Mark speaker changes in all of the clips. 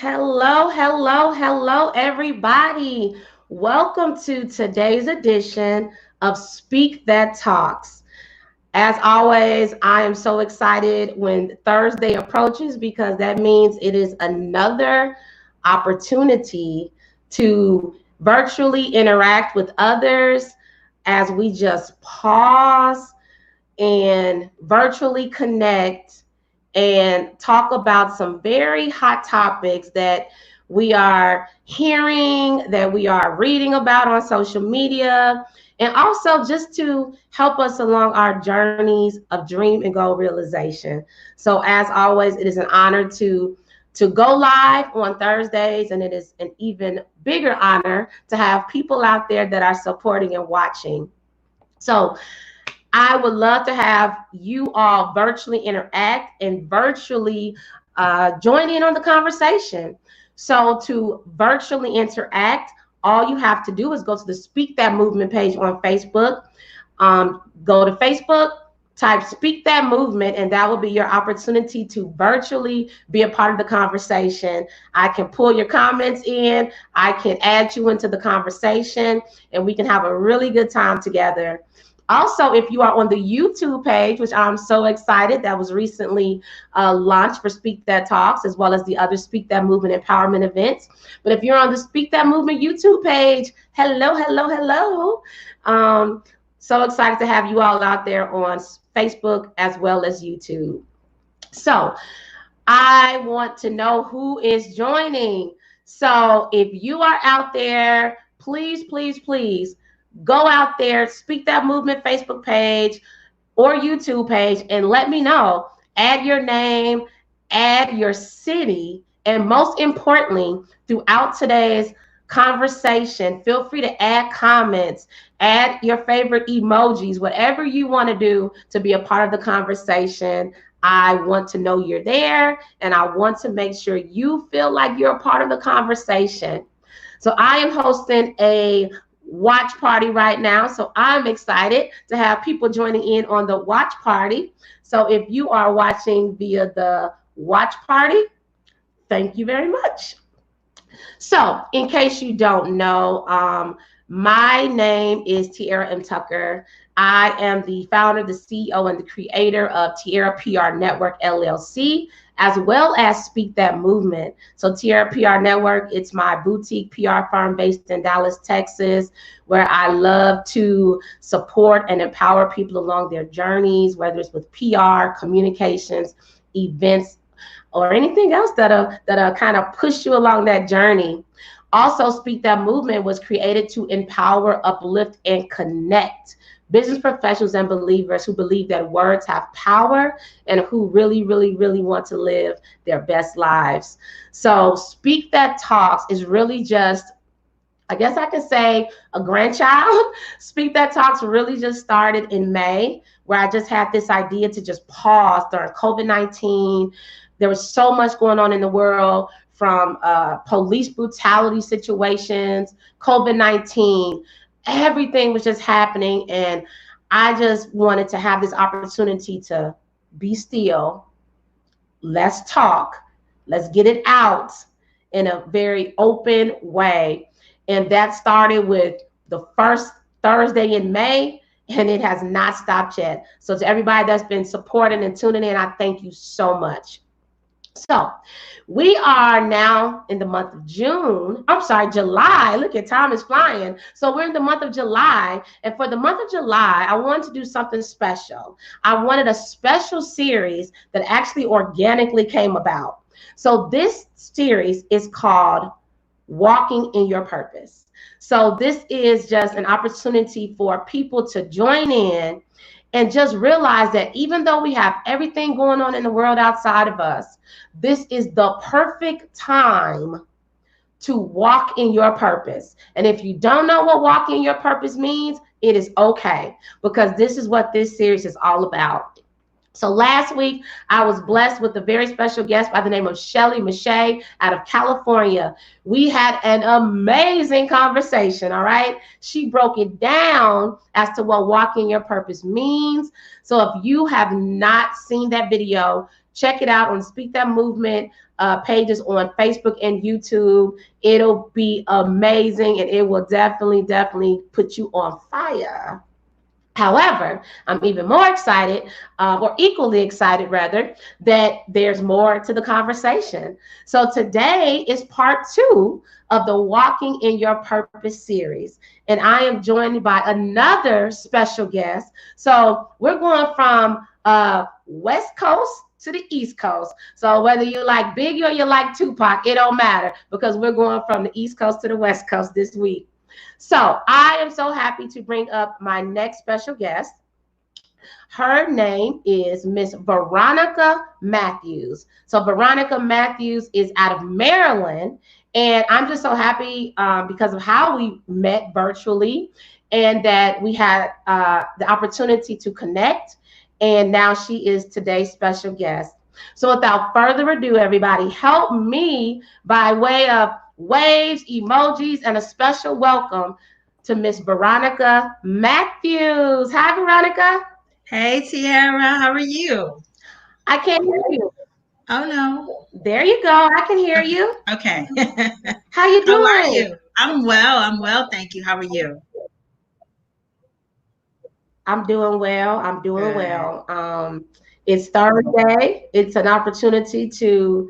Speaker 1: Hello, hello, hello, everybody. Welcome to today's edition of Speak That Talks. As always, I am so excited when Thursday approaches because that means it is another opportunity to virtually interact with others as we just pause and virtually connect and talk about some very hot topics that we are hearing, that we are reading about on social media, and also just to help us along our journeys of dream and goal realization. So, as always, it is an honor to go live on Thursdays, and it is an even bigger honor to have people out there that are supporting and watching. So, I would love to have you all virtually interact and virtually join in on the conversation. So, to virtually interact, all you have to do is go to the Speak That Movement page on Facebook. Go to Facebook, type Speak That Movement, and that will be your opportunity to virtually be a part of the conversation. I can pull your comments in, I can add you into the conversation, and we can have a really good time together. Also, if you are on the YouTube page, which I'm so excited, that was recently launched for Speak That Talks, as well as the other Speak That Movement empowerment events. But if you're on the Speak That Movement YouTube page, hello, hello, hello. So excited to have you all out there on Facebook as well as YouTube. So I want to know who is joining. So if you are out there, please, please, please go out there, Speak That Movement Facebook page or YouTube page, and let me know. Add your name, add your city, and most importantly, throughout today's conversation, feel free to add comments, add your favorite emojis, whatever you want to do to be a part of the conversation. I want to know you're there, and I want to make sure you feel like you're a part of the conversation. So I am hosting a watch party right now. So I'm excited to have people joining in on the watch party. So if you are watching via the watch party, thank you very much. So in case you don't know, my name is Tiara M. Tucker. I am the founder, the CEO, and the creator of Tiara PR Network LLC, as well as Speak That Movement. So Tiara PR Network, it's my boutique PR firm based in Dallas, Texas, where I love to support and empower people along their journeys, whether it's with PR, communications, events, or anything else that'll kind of push you along that journey. Also, Speak That Movement was created to empower, uplift, and connect business professionals and believers who believe that words have power and who really, really, really want to live their best lives. So Speak That Talks is really just, I guess I could say, a grandchild. Speak That Talks really just started in May, where I just had this idea to just pause during COVID-19. There was so much going on in the world, from police brutality situations, COVID-19, everything was just happening. And I just wanted to have this opportunity to be still. Let's talk. Let's get it out in a very open way. And that started with the first Thursday in May, and it has not stopped yet. So to everybody that's been supporting and tuning in, I thank you so much. So we are now in the month of June. I'm sorry, July. Look at, time is flying. So we're in the month of July. And for the month of July, I wanted to do something special. I wanted a special series that actually organically came about. So this series is called Walking in Your Purpose. So this is just an opportunity for people to join in and just realize that even though we have everything going on in the world outside of us, this is the perfect time to walk in your purpose. And if you don't know what walking in your purpose means, it is okay, because this is what this series is all about. So last week, I was blessed with a very special guest by the name of Shelly Mache out of California. We had an amazing conversation, all right? She broke it down as to what walking your purpose means. So if you have not seen that video, check it out on Speak That Movement pages on Facebook and YouTube. It'll be amazing, and it will definitely put you on fire. However, I'm even more excited, or equally excited rather, that there's more to the conversation. So today is part 2 of the Walking in Your Purpose series. And I am joined by another special guest. So we're going from West Coast to the East Coast. So whether you like Biggie or you like Tupac, it don't matter, because we're going from the East Coast to the West Coast this week. So I am so happy to bring up my next special guest. Her name is Miss Veronica Matthews. So Veronica Matthews is out of Maryland, and I'm just so happy because of how we met virtually, and that we had the opportunity to connect, and now she is today's special guest. So without further ado, everybody, help me by way of waves, emojis, and a special welcome to Miss Veronica Matthews. Hi, Veronica.
Speaker 2: Hey, Tiara. How are you?
Speaker 1: I can't hear you.
Speaker 2: Oh, no.
Speaker 1: There you go. I can hear you.
Speaker 2: Okay.
Speaker 1: How you doing?
Speaker 2: How are you? I'm well. Thank you. How are you?
Speaker 1: I'm doing well. It's Thursday. It's an opportunity to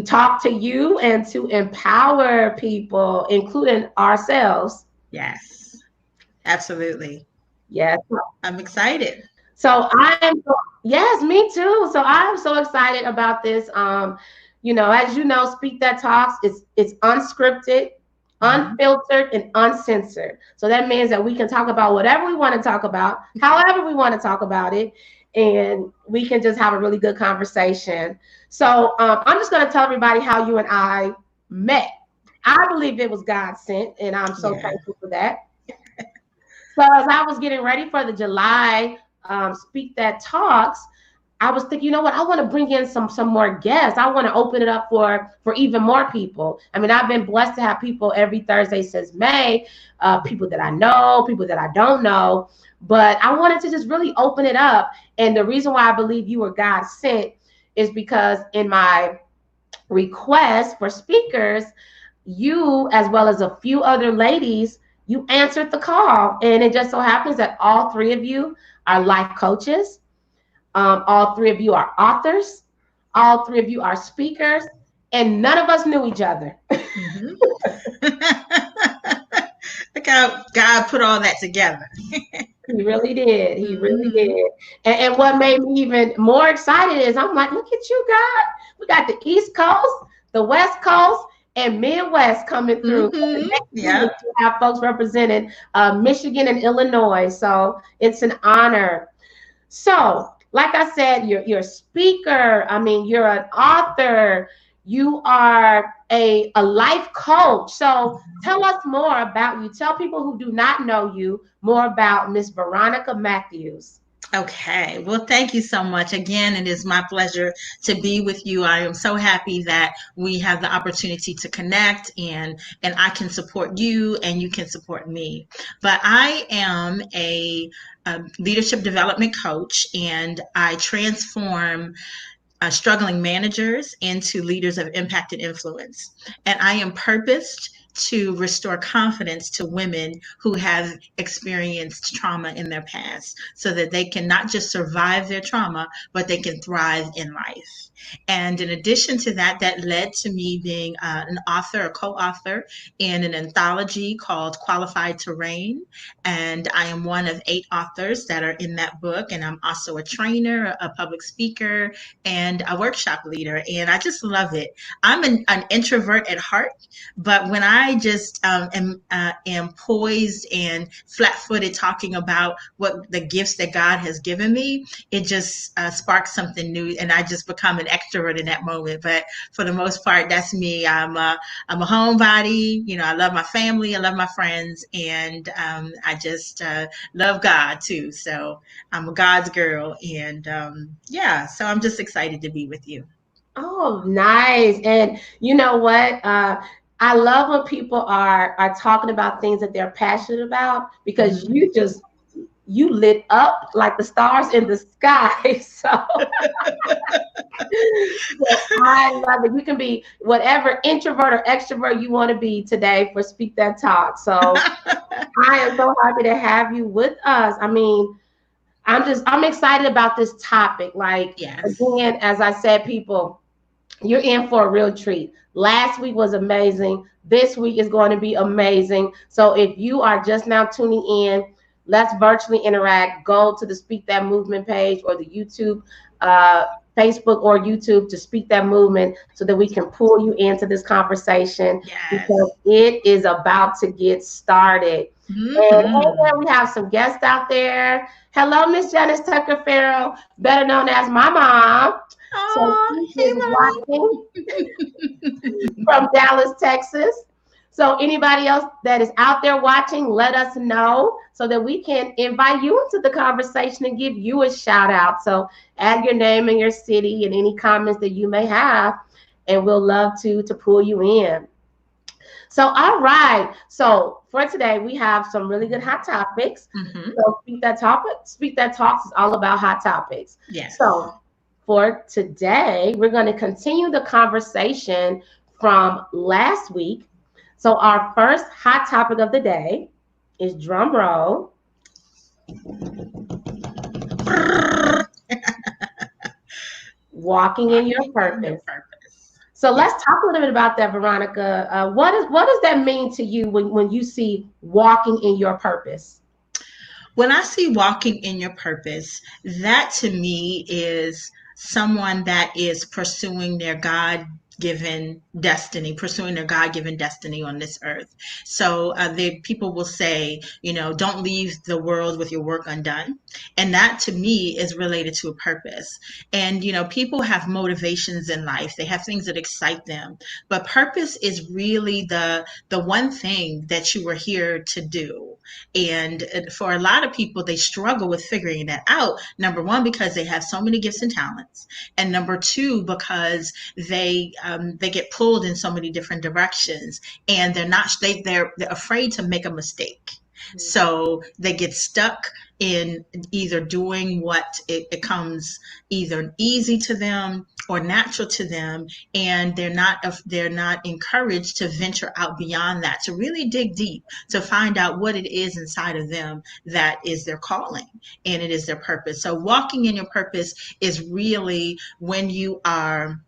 Speaker 1: talk to you and to empower people, including ourselves.
Speaker 2: Yes, absolutely.
Speaker 1: Yes.
Speaker 2: I'm excited.
Speaker 1: So yes, me too. So I'm so excited about this. As you know, Speak That Talks, it's unscripted, unfiltered, and uncensored. So that means that we can talk about whatever we want to talk about, however we want to talk about it, and we can just have a really good conversation. So I'm just going to tell everybody how you and I met. I believe it was God sent, and I'm so thankful for that. So as I was getting ready for the July Speak That Talks, I was thinking, you know what, I want to bring in some more guests. I want to open it up for even more people. I mean, I've been blessed to have people every Thursday since May, people that I know, people that I don't know. But I wanted to just really open it up. And the reason why I believe you were God sent is because in my request for speakers, you, as well as a few other ladies, you answered the call. And it just so happens that all 3 of you are life coaches. All 3 of you are authors. All 3 of you are speakers. And none of us knew each other.
Speaker 2: Look how God put all that together.
Speaker 1: He really did. He really did. And what made me even more excited is I'm like, look at you, God. We got the East Coast, the West Coast, and Midwest coming through.
Speaker 2: Yeah.
Speaker 1: To have folks represented Michigan and Illinois. So it's an honor. So, like I said, you're a speaker. I mean, you're an author. You are a life coach. So tell us more about you. Tell people who do not know you more about Miss Veronica Matthews.
Speaker 2: Okay. Well, thank you so much. Again, it is my pleasure to be with you. I am so happy that we have the opportunity to connect, and I can support you and you can support me. But I am a leadership development coach, and I transform struggling managers into leaders of impact and influence. And I am purposed to restore confidence to women who have experienced trauma in their past, so that they can not just survive their trauma, but they can thrive in life. And in addition to that, that led to me being an author, a co-author in an anthology called Qualified to Reign. And I am one of 8 authors that are in that book. And I'm also a trainer, a public speaker, and a workshop leader. And I just love it. I'm an introvert at heart, but when I just am poised and flat-footed talking about what the gifts that God has given me, it just sparks something new, and I just become an extrovert in that moment. But for the most part, that's me. I'm a homebody. You know, I love my family, I love my friends, and I just love God too. So I'm a God's girl, and so I'm just excited to be with you.
Speaker 1: Oh, nice. And you know what? I love when people are talking about things that they're passionate about, because you just you lit up like the stars in the sky. So I love it. You can be whatever introvert or extrovert you want to be today for Speak That Talk. So I am so happy to have you with us. I mean, I'm excited about this topic. Like,
Speaker 2: Yes.
Speaker 1: again, as I said, people, you're in for a real treat. Last week was amazing. This week is going to be amazing. So if you are just now tuning in, let's virtually interact. Go to the Speak That Movement page or the YouTube, uh, Facebook or YouTube to Speak That Movement so that we can pull you into this conversation because
Speaker 2: Yes.
Speaker 1: it is about to get started. And hey there,
Speaker 2: Hmm.
Speaker 1: we have some guests out there. Hello, Miss Janice Tucker Farrell, better known as my mom. So
Speaker 2: Oh,
Speaker 1: she
Speaker 2: hey,
Speaker 1: is watching from Dallas, Texas. So anybody else that is out there watching, let us know so that we can invite you into the conversation and give you a shout out. So add your name and your city and any comments that you may have, and we'll love to pull you in. So all right. So for today, we have some really good hot topics.
Speaker 2: Hmm.
Speaker 1: So Speak That Talks is all about hot topics.
Speaker 2: Yes.
Speaker 1: So for today, we're going to continue the conversation from last week. So our first hot topic of the day is drum roll, walking in your
Speaker 2: Walking in your
Speaker 1: purpose.
Speaker 2: purpose.
Speaker 1: So
Speaker 2: Yeah.
Speaker 1: let's talk a little bit about that, Veronica. What does that mean to you when you see walking in your purpose?
Speaker 2: When I see walking in your purpose, that to me is someone that is pursuing their God given destiny, pursuing their God given destiny on this earth. So the people will say, don't leave the world with your work undone. And that to me is related to a purpose. And, people have motivations in life. They have things that excite them, but purpose is really the one thing that you were here to do. And for a lot of people, they struggle with figuring that out. Number one, because they have so many gifts and talents, and number two, because they get pulled in so many different directions, and they're afraid to make a mistake. So they get stuck in either doing what it comes either easy to them or natural to them, and they're not encouraged to venture out beyond that, to really dig deep, to find out what it is inside of them that is their calling and it is their purpose. So walking in your purpose is really when you are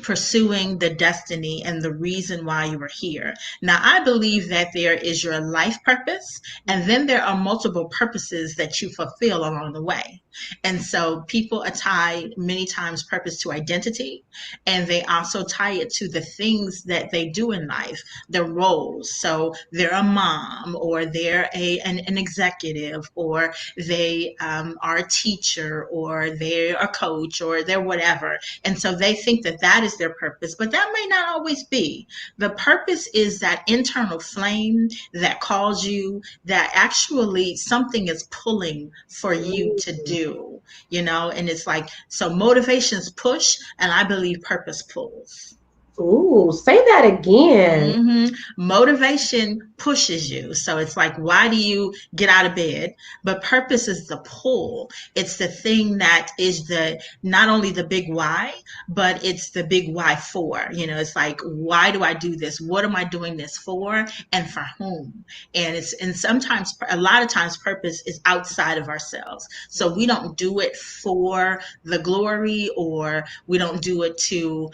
Speaker 2: pursuing the destiny and the reason why you are here. Now, I believe that there is your life purpose, and then there are multiple purposes that you fulfill along the way. And so people tie many times purpose to identity, and they also tie it to the things that they do in life, their roles. So they're a mom, or they're an executive, or they are a teacher, or they're a coach, or they're whatever. And so they think that that is their purpose, but that may not always be. The purpose is that internal flame that calls you, that actually something is pulling for you to do, and it's like, so motivations push, and I believe purpose pulls.
Speaker 1: Ooh, say that again.
Speaker 2: Motivation pushes you. So it's like, why do you get out of bed? But purpose is the pull. It's the thing that is not only the big why, but it's the big why for. It's like, why do I do this? What am I doing this for? And for whom? And sometimes, a lot of times, purpose is outside of ourselves. So we don't do it for the glory, or we don't do it to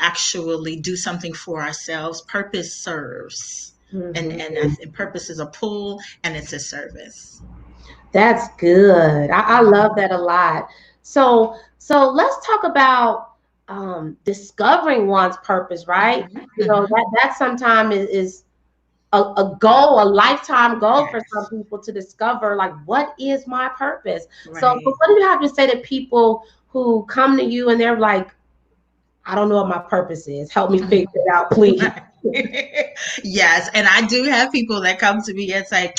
Speaker 2: actually do something for ourselves. Purpose serves, and I
Speaker 1: Mhm.
Speaker 2: think purpose is a pull, and it's a service.
Speaker 1: That's good. I love that a lot. So let's talk about discovering one's purpose, right?
Speaker 2: Mhm,
Speaker 1: You know,
Speaker 2: mhm.
Speaker 1: that sometimes is a goal, a lifetime goal for some
Speaker 2: Yes,
Speaker 1: people to discover, like, what is my purpose? So
Speaker 2: right.
Speaker 1: what do you have to say to people who come to you and they're like, I don't know what my purpose is. Help me figure it out, please.
Speaker 2: Yes, and I do have people that come to me and say,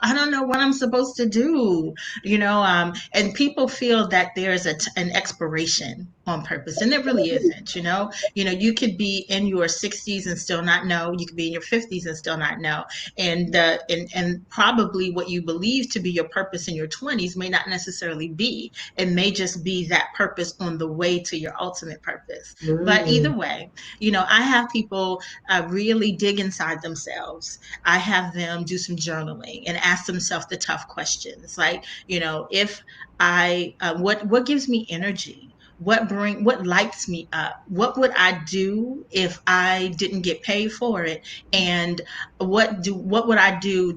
Speaker 2: I don't know what I'm supposed to do, and people feel that there's an expiration on purpose, and it really isn't. You could be in your 60s and still not know. You could be in your 50s and still not know. And probably what you believe to be your purpose in your 20s may not necessarily be. It may just be that purpose on the way to your ultimate purpose. But either
Speaker 1: Mm.
Speaker 2: way, I have people really dig inside themselves. I have them do some journaling and ask themselves the tough questions, like, if I what gives me energy, what lights me up, what would I do if I didn't get paid for it, and what do I do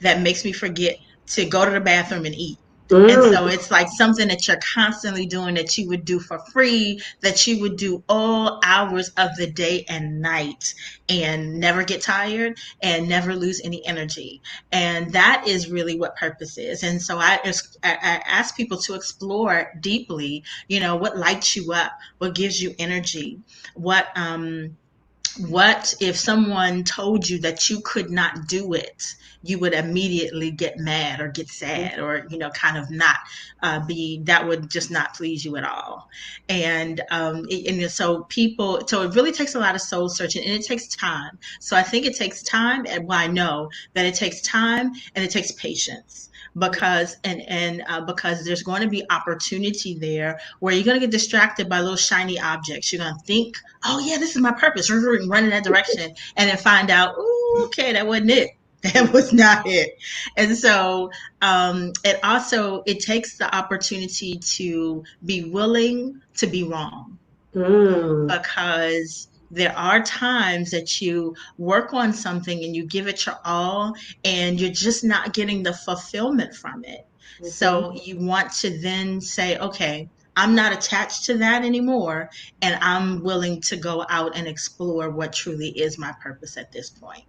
Speaker 2: that makes me forget to go to the bathroom and eat. And
Speaker 1: Mm.
Speaker 2: so it's like something that you're constantly doing, that you would do for free, that you would do all hours of the day and night, and never get tired and never lose any energy. And that is really what purpose is. And so I ask people to explore deeply, what lights you up, what gives you energy, what if someone told you that you could not do it, you would immediately get mad or get sad, or kind of not be, that would just not please you at all. So it really takes a lot of soul searching, and it takes time. So I think it takes time, and well, I know that it takes time and it takes patience, because there's going to be opportunity there where you're going to get distracted by little shiny objects. You're going to think, oh yeah, this is my purpose, run in that direction, and then find out, ooh, okay, that wasn't it. That was not it. And so it takes the opportunity to be willing to be wrong,
Speaker 1: Mm.
Speaker 2: because there are times that you work on something and you give it your all, and you're just not getting the fulfillment from it.
Speaker 1: Mhm.
Speaker 2: So you want to then say, okay, I'm not attached to that anymore, and I'm willing to go out and explore what truly is my purpose at this point.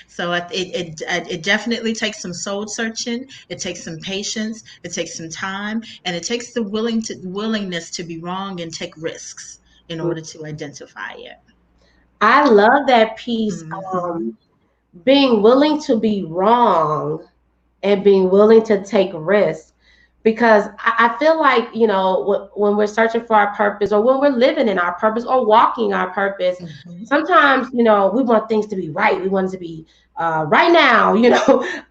Speaker 2: So it definitely takes some soul searching. It takes some patience. It takes some time, and it takes the willingness to be wrong and take risks in order to identify it.
Speaker 1: I love that piece.
Speaker 2: Hmm.
Speaker 1: Being willing to be wrong and being willing to take risks, because I feel like, when we're searching for our purpose, or when we're living in our purpose, or walking our purpose,
Speaker 2: Hmm.
Speaker 1: sometimes, we want things to be right. We want it to be right now.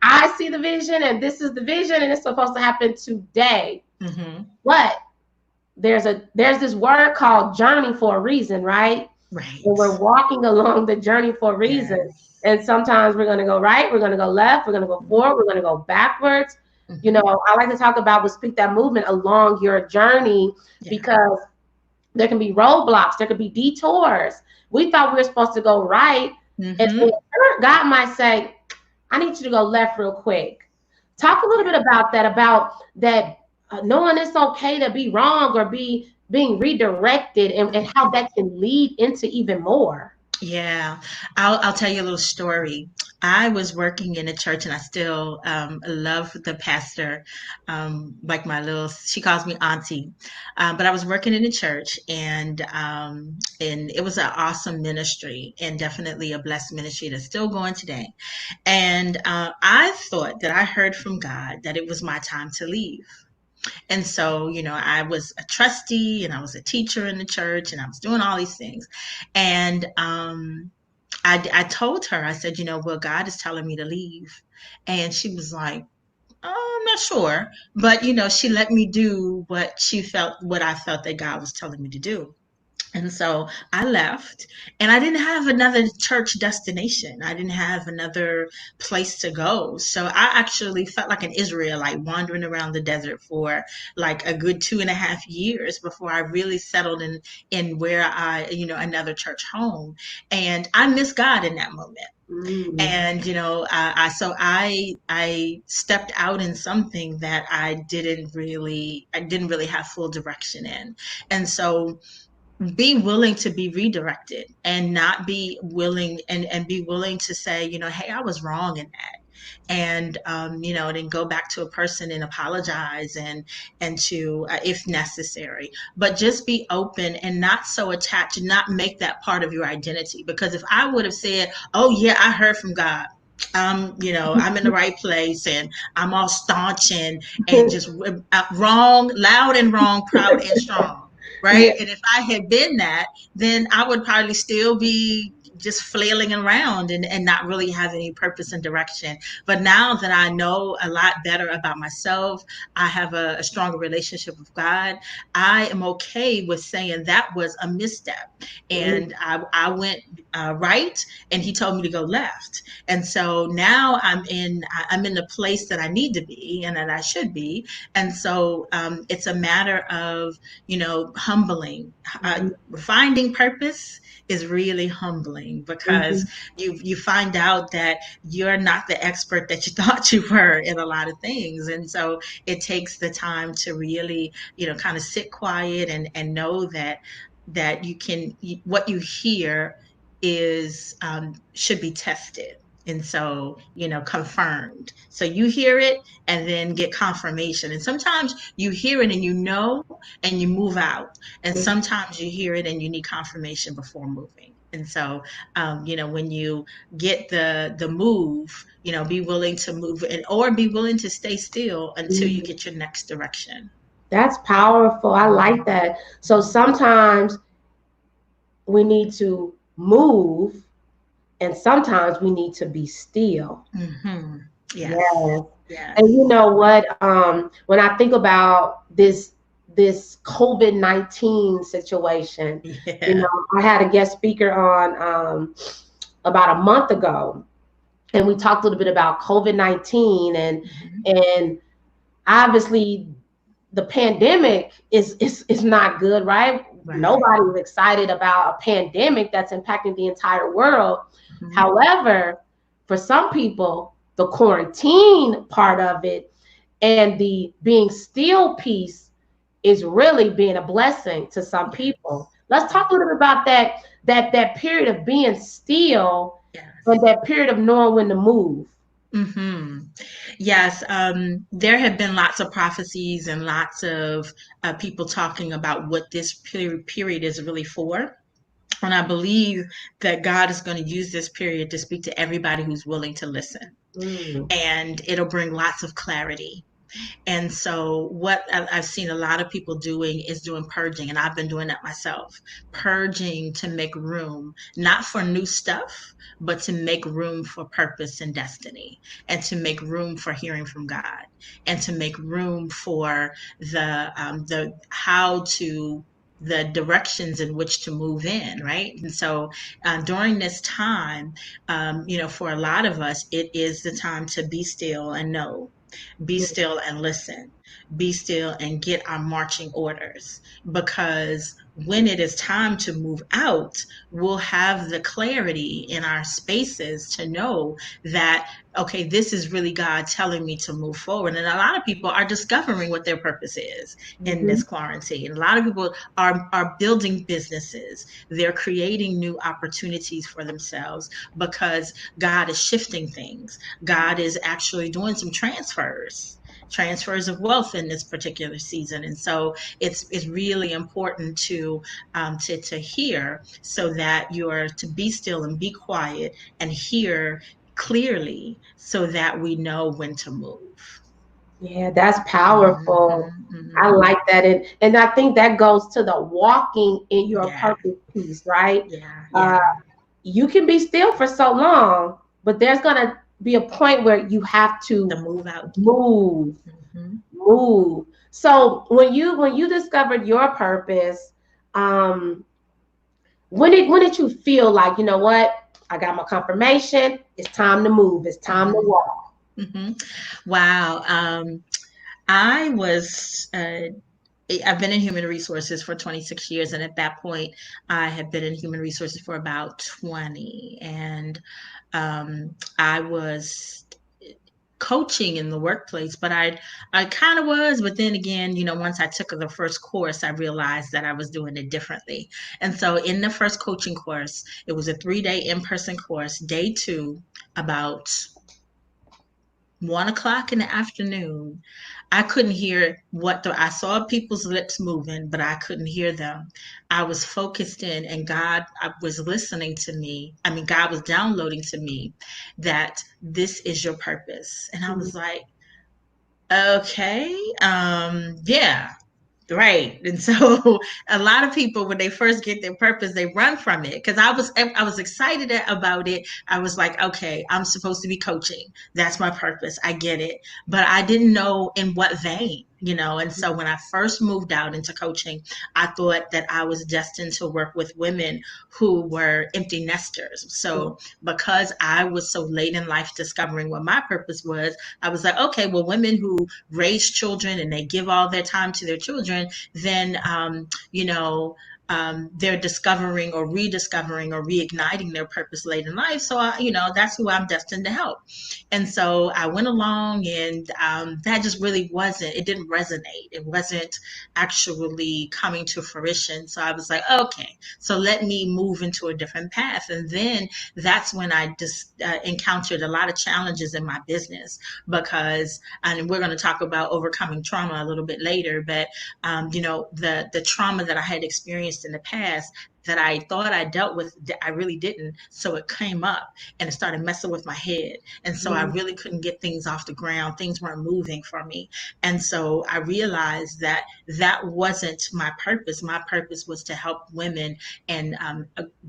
Speaker 1: I see the vision, and this is the vision, and it's supposed to happen today.
Speaker 2: Hmm.
Speaker 1: But there's this word called journey for a reason, right? And
Speaker 2: Right.
Speaker 1: we're walking along the journey for a reason.
Speaker 2: Yes.
Speaker 1: And sometimes we're going to go right, we're going to go left, we're going to go forward, we're going to go backwards.
Speaker 2: Hmm.
Speaker 1: I like to talk about with Speak That Movement along your journey,
Speaker 2: Yeah.
Speaker 1: because there can be roadblocks, there could be detours. We thought we were supposed to go right, and
Speaker 2: Hmm.
Speaker 1: God might say, I need you to go left real quick. Talk a little bit about that, knowing it's okay to be wrong or being redirected, and how that can lead into even more.
Speaker 2: Yeah, I'll tell you a little story. I was working in a church, and I still love the pastor, like she calls me auntie. But I was working in a church, and it was an awesome ministry, and definitely a blessed ministry that's still going today. And I thought that I heard from God that it was my time to leave. And so, I was a trustee, and I was a teacher in the church, and I was doing all these things. And I told her, I said, well, God is telling me to leave. And she was like, oh, I'm not sure. But, she let me do what I felt that God was telling me to do. And so I left, and I didn't have another church destination. I didn't have another place to go. So I actually felt like an Israelite wandering around the desert for like a good 2.5 years before I really settled in where another church home. And I miss God in that moment.
Speaker 1: Mm.
Speaker 2: And I stepped out in something that I didn't really have full direction in. And so be willing to be redirected, and not be willing and be willing to say, hey, I was wrong in that. And then go back to a person and apologize, and to if necessary, but just be open and not so attached, and not make that part of your identity. Because if I would have said, oh yeah, I heard from God, I'm in the right place and I'm all staunch and just wrong, loud and wrong, proud and strong,
Speaker 1: Yeah.
Speaker 2: right? And if I had been that, then I would probably still be just flailing around and not really have any purpose and direction. But now that I know a lot better about myself, I have a stronger relationship with God. I am okay with saying that was a misstep, and I went right, and He told me to go left. And so now I'm in the place that I need to be and that I should be. And so it's a matter of, humbling. Finding purpose is really humbling, because
Speaker 1: Mhm.
Speaker 2: you find out that you're not the expert that you thought you were in a lot of things. And so it takes the time to really, kind of sit quiet and know that what you hear is should be tested, and so confirmed. So you hear it and then get confirmation, and sometimes you hear it and and you move out, and sometimes you hear it and you need confirmation before moving. And so when you get the move, be willing to move, and or be willing to stay still until you
Speaker 1: Mhm.
Speaker 2: get your next direction.
Speaker 1: That's powerful. I like that. So sometimes we need to move, and sometimes we need to be still.
Speaker 2: Mm-hmm. Yes.
Speaker 1: Yes. And
Speaker 2: Yes.
Speaker 1: you know what? When I think about this COVID-19 situation,
Speaker 2: Yeah.
Speaker 1: I had a guest speaker on about a month ago, and we talked a little bit about COVID-19,
Speaker 2: Mhm.
Speaker 1: and obviously the pandemic is not good, right?
Speaker 2: Right.
Speaker 1: Nobody's excited about a pandemic that's impacting the entire world.
Speaker 2: Mhm.
Speaker 1: However, for some people, the quarantine part of it and the being still piece is really being a blessing to some
Speaker 2: Yeah.
Speaker 1: people. Let's
Speaker 2: Yeah.
Speaker 1: talk a little bit about that period of being still and
Speaker 2: Yes.
Speaker 1: that period of knowing when to move.
Speaker 2: Hmm. Yes, there have been lots of prophecies and lots of people talking about what this period is really for. And I believe that God is going to use this period to speak to everybody who's willing to listen.
Speaker 1: Mm,
Speaker 2: And it'll bring lots of clarity. And so, what I've seen a lot of people doing is doing purging, and I've been doing that myself. Purging to make room, not for new stuff, but to make room for purpose and destiny, and to make room for hearing from God, and to make room for the how to the directions in which to move in, right? And so during this time, for a lot of us, it is the time to be still and know, be
Speaker 1: mm,
Speaker 2: still and listen, be still and get our marching orders, because when it is time to move out, we'll have the clarity in our spaces to know that, okay, this is really God telling me to move forward. And a lot of people are discovering what their purpose is in
Speaker 1: mhm,
Speaker 2: this quarantine. A lot of people are building businesses, they're creating new opportunities for themselves, because God is shifting things. God is actually doing some transfers of wealth in this particular season. And so it's really important to hear, so that you're to be still and be quiet and hear clearly, so that we know when to move.
Speaker 1: yeah, that's
Speaker 2: Hmm.
Speaker 1: powerful. I
Speaker 2: Hmm.
Speaker 1: like that. And I think that goes to the walking in your
Speaker 2: Yeah.
Speaker 1: purpose piece, right?
Speaker 2: Yeah.
Speaker 1: Uh,
Speaker 2: Yeah.
Speaker 1: you can be still for so long, but there's going to be a point where you have
Speaker 2: The
Speaker 1: to
Speaker 2: move out.
Speaker 1: move,
Speaker 2: Hmm.
Speaker 1: move. So when you discovered your purpose, um, when did you feel like, you know what? I got my confirmation. It's time to move. It's time to
Speaker 2: Hmm.
Speaker 1: walk.
Speaker 2: Hmm. Wow. I was I've been in human resources for 26 years, and at that point, I had been in human resources for about 20, and I was coaching in the workplace, but I kind of was, but then again, once I took the first course, I realized that I was doing it differently. And so, in the first coaching course, it was a 3-day in-person course. Day two, about 1 o'clock in the afternoon. I couldn't hear I saw people's lips moving, but I couldn't hear them. I was focused in, and I was listening to me. I mean, God was downloading to me that this is your purpose. And I
Speaker 1: Mhm.
Speaker 2: was like, okay, yeah, right. And so a lot of people, when they first get their purpose, they run from it. Because I was excited about it. I was like, okay, I'm supposed to be coaching. That's my purpose. I get it. But I didn't know in what vein, you know. And so when I first moved out into coaching, I thought that I was destined to work with women who were empty nesters. So because I was so late in life discovering what my purpose was, I was like, okay, well, women who raise children and they give all their time to their children, then they're discovering or rediscovering or reigniting their purpose late in life. So that's who I'm destined to help. And so I went along, and that just really wasn't. It didn't resonate. It wasn't actually coming to fruition. So I was like, okay, so let me move into a different path. And then that's when I just encountered a lot of challenges in my business because, and we're going to talk about overcoming trauma a little bit later, but the trauma that I had experienced in the past that I thought I dealt with, I really didn't. So it came up and it started messing with my head. And so I
Speaker 1: Mhm.
Speaker 2: really couldn't get things off the ground. Things weren't moving for me. And so I realized that that wasn't my purpose. My purpose was to help women and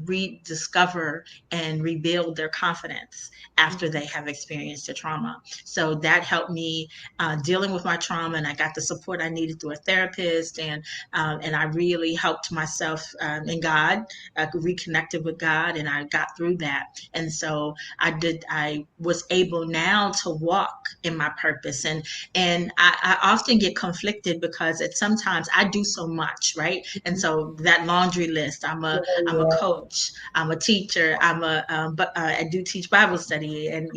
Speaker 2: rediscover and rebuild their confidence after they have experienced a trauma. So that helped me dealing with my trauma, and I got the support I needed through a therapist, and I really helped myself in God. I reconnected with God, and I got through that. And so I was able now to walk in my purpose, and I often get conflicted because at sometimes I do so much, right? And so that laundry list, I'm a
Speaker 1: Yeah.
Speaker 2: coach, I'm a teacher, but I do teach Bible study, and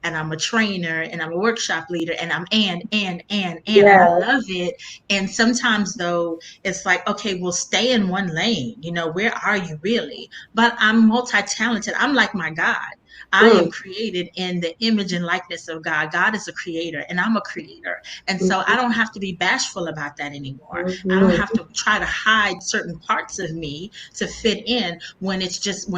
Speaker 2: and I'm a trainer, and I'm a workshop leader, and I'm and I
Speaker 1: Yeah.
Speaker 2: love it. And sometimes though, it's like, okay, well, stay in one lane. Where are you really? But I'm multi-talented. I'm like my God. I am
Speaker 1: Mm.
Speaker 2: created in the image and likeness of God. God is a creator, and I'm a creator. And so I
Speaker 1: Mhm.
Speaker 2: don't have to be bashful about that anymore. I don't have
Speaker 1: Mhm.
Speaker 2: to try to hide certain parts of me to fit in when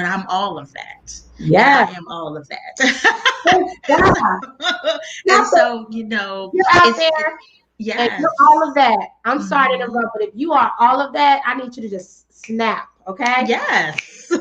Speaker 2: I'm all of that. And I
Speaker 1: Yeah.
Speaker 2: am all of that.
Speaker 1: Praise
Speaker 2: and so,
Speaker 1: God.
Speaker 2: and
Speaker 1: Not that
Speaker 2: so,
Speaker 1: you're out
Speaker 2: it's, it,
Speaker 1: there and you're
Speaker 2: yes.
Speaker 1: all of that. I'm sorry to
Speaker 2: Hmm.
Speaker 1: interrupt, but if you are all of that, I need you to just snap, okay?
Speaker 2: Yes.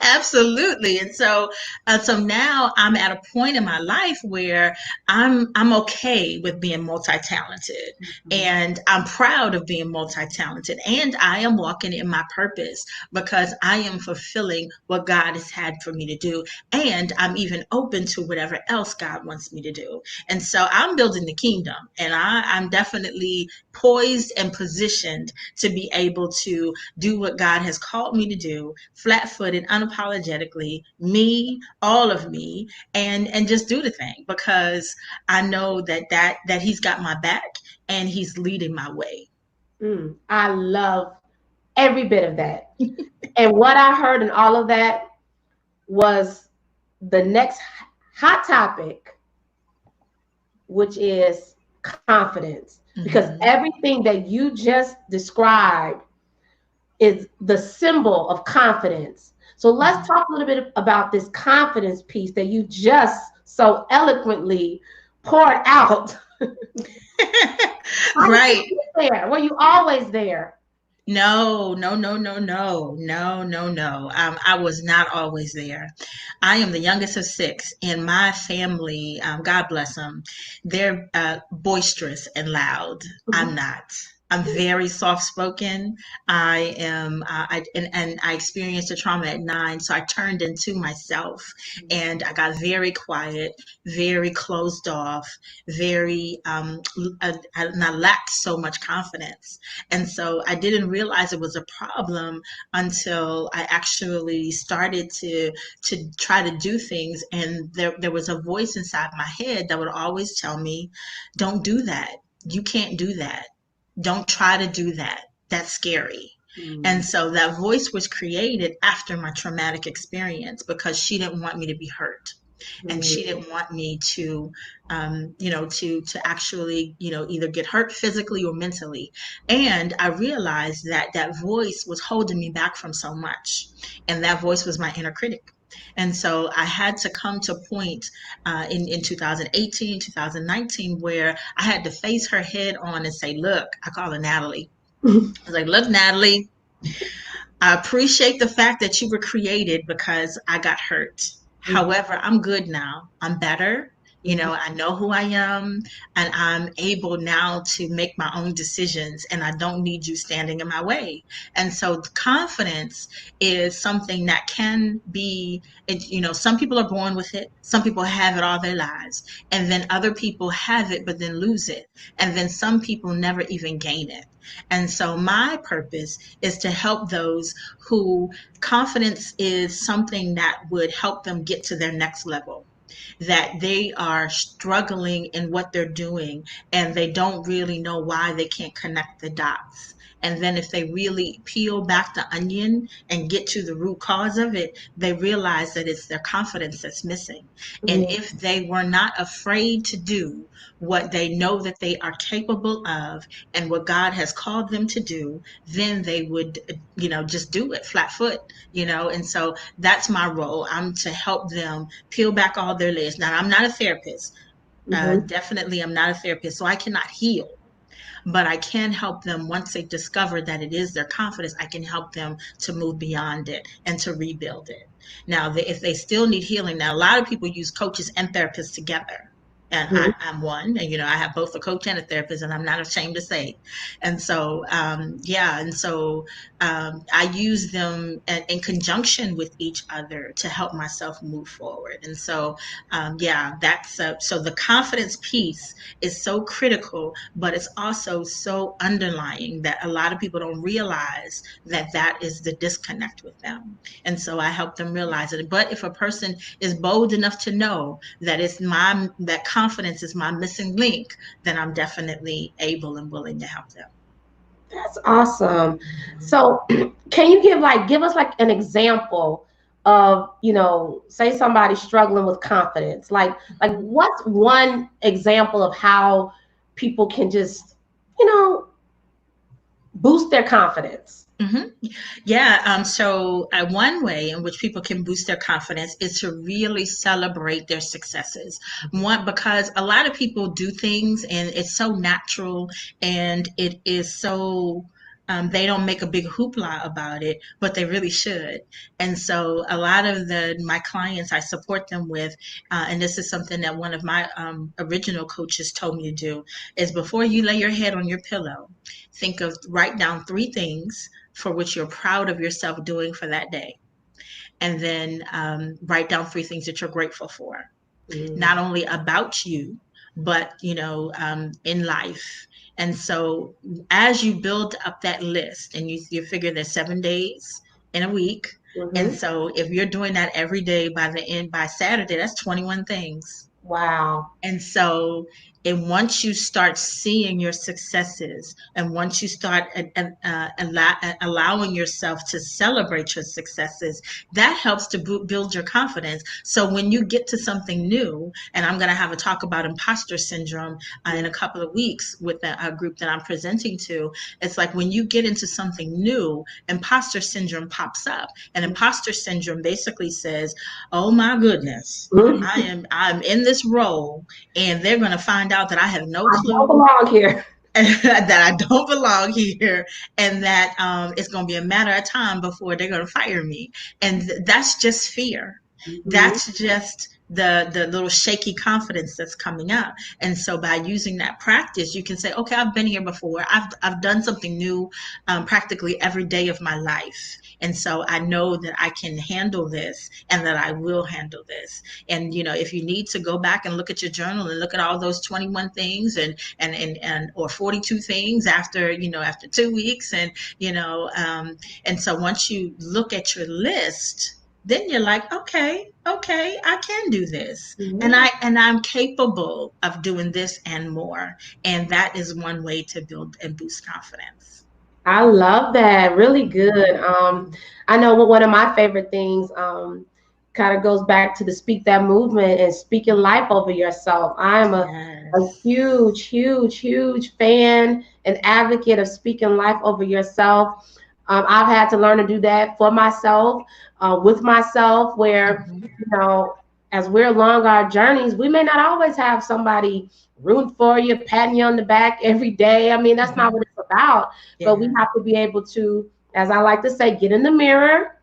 Speaker 2: Absolutely. And so now I'm at a point in my life where I'm okay with being multi-talented,
Speaker 1: Mhm.
Speaker 2: and I'm proud of being multi-talented, and I am walking in my purpose because I am fulfilling what God has had for me to do, and I'm even open to whatever else God wants me to do. And so I'm building the kingdom, and I'm definitely poised and positioned to be able to do what God has called me to do, flat footed, unapologetically, me, all of me, and just do the thing because I know that He's got my back and He's leading my way.
Speaker 1: I love every bit of that. And what I heard in all of that was the next hot topic, which is confidence. Because
Speaker 2: Hmm.
Speaker 1: everything that you just described is the symbol of confidence. So let's
Speaker 2: Hmm.
Speaker 1: talk a little bit about this confidence piece that you just so eloquently poured out. How did you
Speaker 2: Right.
Speaker 1: get there? Were you always there?
Speaker 2: No, no, no, no, no, no, no, no. I was not always there. I am the youngest of six, and my family, God bless them, they're boisterous and loud. I'm not. I'm very soft spoken. I am, and I experienced a trauma at 9, so I turned into myself, and I got very quiet, very closed off, very, and I lacked so much confidence. And so I didn't realize it was a problem until I actually started to try to do things, and there was a voice inside my head that would always tell me, don't do that. You can't do that. Don't try to do that. That's scary. And
Speaker 1: Mm.
Speaker 2: so that voice was created after my traumatic experience because she didn't want me to be hurt. And she didn't want me to, to actually, either get hurt physically or mentally. And I realized that that voice was holding me back from so much. And that voice was my inner critic. And so I had to come to a point in 2018, 2019, where I had to face her head on and say, look, I call her Natalie. I was like, look, Natalie, I appreciate the fact that you were created because I got hurt. However, I'm good now. I'm better. I know who I am, and I'm able now to make my own decisions, and I don't need you standing in my way. And so confidence is something that can be, some people are born with it. Some people have it all their lives. And then other people have it, but then lose it. And then some people never even gain it. And so my purpose is to help those who confidence is something that would help them get to their next level, that they are struggling in what they're doing and they don't really know why they can't connect the dots. And then if they really peel back the onion and get to the root cause of it, they realize that it's their confidence that's missing. And if they were not afraid to do what they know that they are capable of and what God has called them to do, then they would, just do it flat foot, and so that's my role. I'm to help them peel back all their layers. Now, I'm not a therapist. Definitely, I'm not a therapist, so I cannot heal. But I can help them once they discover that it is their confidence. I can help them to move beyond it and to rebuild it. Now, if they still need healing, now a lot of people use coaches and therapists together. And I'm one, and I have both a coach and a therapist, and I'm not ashamed to say. And so, I use them in conjunction with each other to help myself move forward. And so, that's so the confidence piece is so critical, but it's also so underlying that a lot of people don't realize that that is the disconnect with them. And so I help them realize it. But if a person is bold enough to know that that confidence is my missing link, then I'm definitely able and willing to help them.
Speaker 1: That's awesome. So, can you give us like an example of, say somebody's struggling with confidence? Like what's one example of how people can just, boost their confidence?
Speaker 2: Yeah. So one way in which people can boost their confidence is to really celebrate their successes. One, because a lot of people do things and it's so natural and it is so. They don't make a big hoopla about it, but they really should. And so, a lot of my clients, I support them with, and this is something that one of my original coaches told me to do, is before you lay your head on your pillow, write down 3 things for which you're proud of yourself doing for that day. And then write down 3 things that you're grateful for, not only about you, but, in life. And so as you build up that list and you figure there's 7 days in a week. And so if you're doing that every day by Saturday, that's 21 things.
Speaker 1: Wow.
Speaker 2: And so, and once you start seeing your successes, and once you start allowing yourself to celebrate your successes, that helps to build your confidence. So when you get to something new, and I'm going to have a talk about imposter syndrome in a couple of weeks with a group that I'm presenting to, it's like when you get into something new, imposter syndrome pops up. And imposter syndrome basically says, oh my goodness, I'm in this role and they're going to find out that I have no
Speaker 1: I don't
Speaker 2: clue
Speaker 1: belong here.
Speaker 2: that I don't belong here, and that it's going to be a matter of time before they're going to fire me. And that's just fear. That's just the little shaky confidence that's coming up. And so by using that practice, you can say, okay, I've been here before. I've done something new practically every day of my life. And so I know that I can handle this and that I will handle this. And, if you need to go back and look at your journal and look at all those 21 things and or 42 things after 2 weeks. And so once you look at your list, then you're like, okay, I can do this. And I'm capable of doing this and more. And that is one way to build and boost confidence.
Speaker 1: I love that. Really good. I know one of my favorite things, kind of goes back to the Speak That movement and speaking life over yourself. I am a
Speaker 2: Yes.
Speaker 1: huge, huge, huge fan and advocate of speaking life over yourself. I've had to learn to do that for myself, with myself, where,
Speaker 2: Mhm.
Speaker 1: as we're along our journeys, we may not always have somebody rooting for you, patting you on the back every day. I mean, that's not
Speaker 2: Mhm.
Speaker 1: what it's about. But we
Speaker 2: Yeah.
Speaker 1: have to be able to, as I like to say, get in the mirror